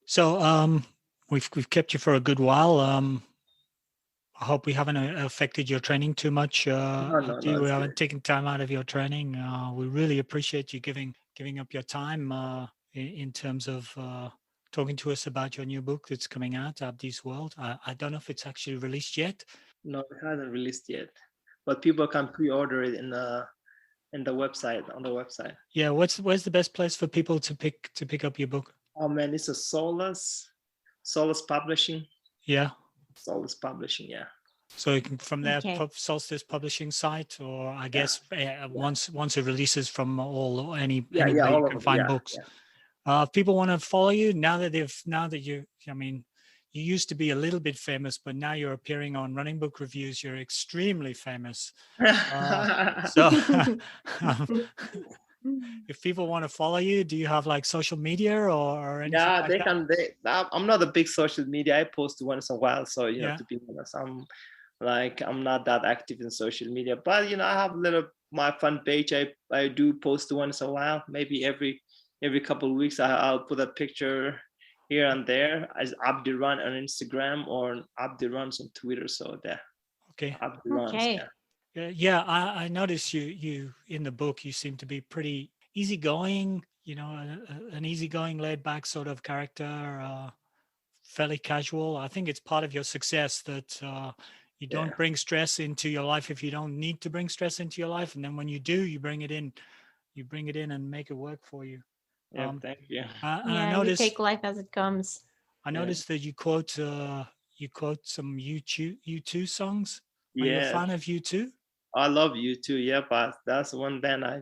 So we've kept you for a good while. I hope we haven't affected your training too much. No, We haven't taken time out of your training. We really appreciate you giving up your time in terms of talking to us about your new book that's coming out, Abdi's World. I don't know if it's actually released yet. No, it hasn't released yet, but people can pre-order it on the website. Yeah, where's the best place for people to pick up your book? Oh man, it's a Solus Publishing. Yeah. Solus Publishing, yeah. So you can, from their Okay. Solstice Publishing site, or I guess once it releases from any all you of can them, find books. If people want to follow you now that you used to be a little bit famous, but now you're appearing on Running Book Reviews. You're extremely famous. So if people want to follow you, do you have like social media or anything? Yeah, like they that? can. I'm not a big social media. I post once in a while, so to be honest, I'm not that active in social media. But I have my fun page. I do post once in a while, maybe every couple of weeks. I'll put a picture here and there as Abdi Run on Instagram or Abdi Runs on Twitter. So there. Okay. Abdi Runs, Okay. Yeah, I noticed you in the book. You seem to be pretty easygoing. An easygoing, laid-back sort of character, fairly casual. I think it's part of your success that you don't bring stress into your life if you don't need to bring stress into your life, and then when you do, you bring it in. You bring it in and make it work for you. Yeah, thank you. I Yeah, noticed you take life as it comes. I noticed that you quote some U2 songs. Are you a Yeah, fan of U2? I love you too. Yeah, but that's one band I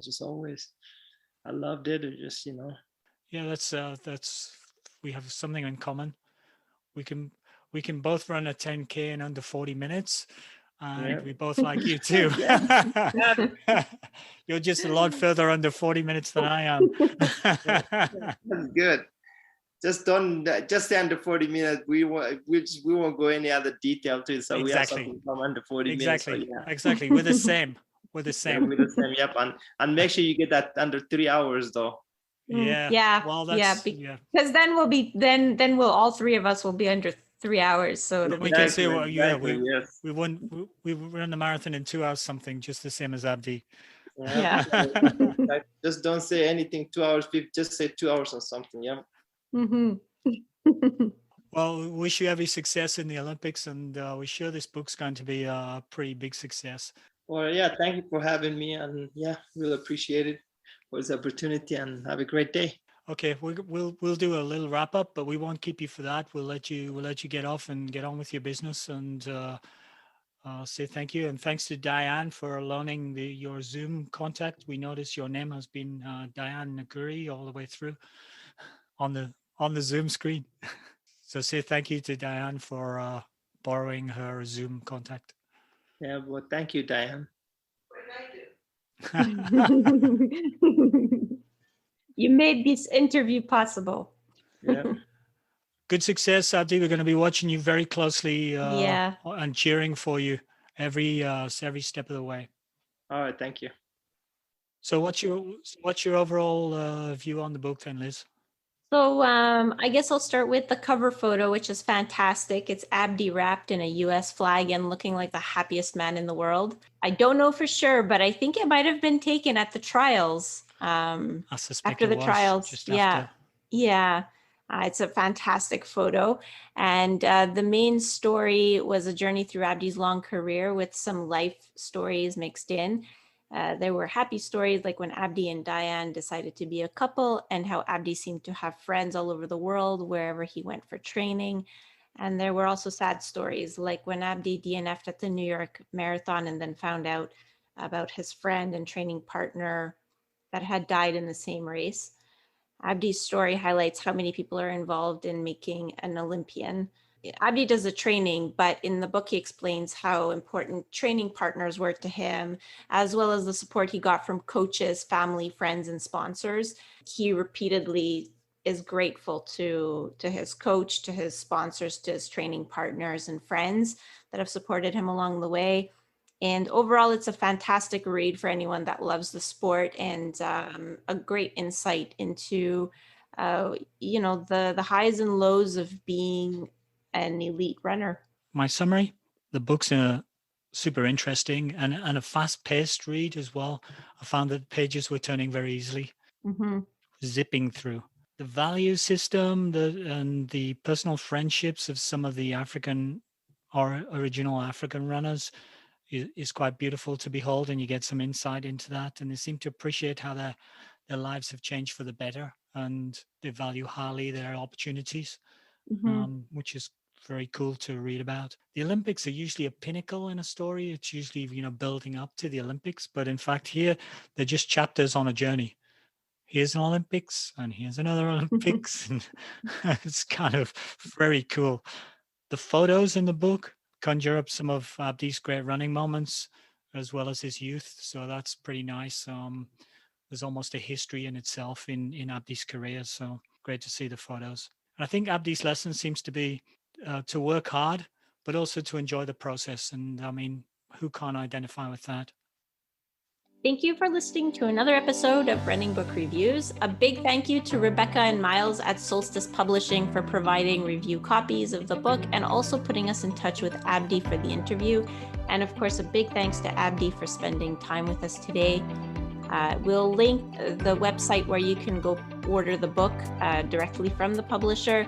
loved it. It just, Yeah, that's we have something in common. We can we can both run a 10K in under 40 minutes, and yeah. we both like U2. Yeah, yeah, You're just a lot further under 40 minutes than I am. that's good. Just stay under 40 minutes. We won't go any other detail to it. So we have Exactly. something from under 40 minutes. So Exactly. yeah. Exactly. We're the same. We're the Yeah, same. we're the same. Yep. And make sure you get that under 3 hours though. Yeah. Yeah. Well, Yeah. that's yeah. Because then then we'll all three of us will be under 3 hours. So it'll We be can good. say, well, yeah, Exactly, yes. we ran the marathon in 2 hours something, just the same as Abdi. Yeah. Yeah. Like, just don't say anything 2 hours. Just say 2 hours or something. Yeah. Mhm. Well, we wish you every success in the Olympics, and we're sure this book's going to be a pretty big success. Well, yeah. Thank you for having me, and yeah, really appreciate it for this opportunity. And have a great day. Okay, we'll do a little wrap up, but we won't keep you for that. We'll let you get off and get on with your business, and say thank you, and thanks to Diane for loaning your Zoom contact. We notice your name has been Diane Naguri all the way through on the Zoom screen. So say thank you to Diane for borrowing her Zoom contact. Yeah. Well, thank you, Diane. You made this interview possible. Yeah. Good success, Abdi. We're going to be watching you very closely Yeah. and cheering for you every step of the way. All right. Thank you. So what's your overall view on the book then, Liz? So I guess I'll start with the cover photo, which is fantastic. It's Abdi wrapped in a US flag and looking like the happiest man in the world. I don't know for sure, but I think it might have been taken at the trials. I suspect After it the was trials. just Yeah. after. Yeah. It's a fantastic photo. And the main story was a journey through Abdi's long career with some life stories mixed in. There were happy stories like when Abdi and Diane decided to be a couple, and how Abdi seemed to have friends all over the world wherever he went for training. And there were also sad stories like when Abdi DNF'd at the New York Marathon and then found out about his friend and training partner that had died in the same race. Abdi's story highlights how many people are involved in making an Olympian. Abdi does the training, but in the book, he explains how important training partners were to him, as well as the support he got from coaches, family, friends, and sponsors. He repeatedly is grateful to his coach, to his sponsors, to his training partners and friends that have supported him along the way. And overall, it's a fantastic read for anyone that loves the sport, and a great insight into, the highs and lows of being an elite runner. My summary: the book's super interesting and a fast-paced read as well. I found that pages were turning very easily, zipping through. The value system, and the personal friendships of some of the African or original African runners is quite beautiful to behold, and you get some insight into that. And they seem to appreciate how their lives have changed for the better, and they value highly their opportunities, which is very cool to read about. The Olympics are usually a pinnacle in a story. It's usually, building up to the Olympics, but in fact here they're just chapters on a journey. Here's an Olympics and here's another Olympics. And it's kind of very cool. The photos in the book conjure up some of Abdi's great running moments as well as his youth. So that's pretty nice. There's almost a history in itself in Abdi's career. So great to see the photos. And I think Abdi's lesson seems to be to work hard, but also to enjoy the process. And I mean, who can't identify with that? Thank you for listening to another episode of Running Book Reviews. A big thank you to Rebecca and Miles at Solstice Publishing for providing review copies of the book and also putting us in touch with Abdi for the interview. And of course, a big thanks to Abdi for spending time with us today. We'll link the website where you can go order the book directly from the publisher.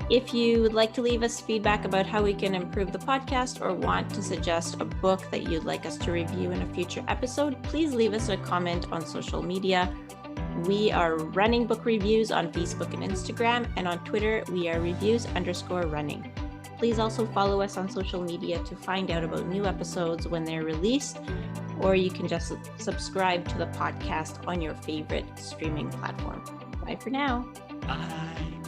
If you would like to leave us feedback about how we can improve the podcast or want to suggest a book that you'd like us to review in a future episode, please leave us a comment on social media. We are running book reviews on Facebook and Instagram, and on Twitter, we are reviews_running. Please also follow us on social media to find out about new episodes when they're released, or you can just subscribe to the podcast on your favorite streaming platform. Bye for now. Bye.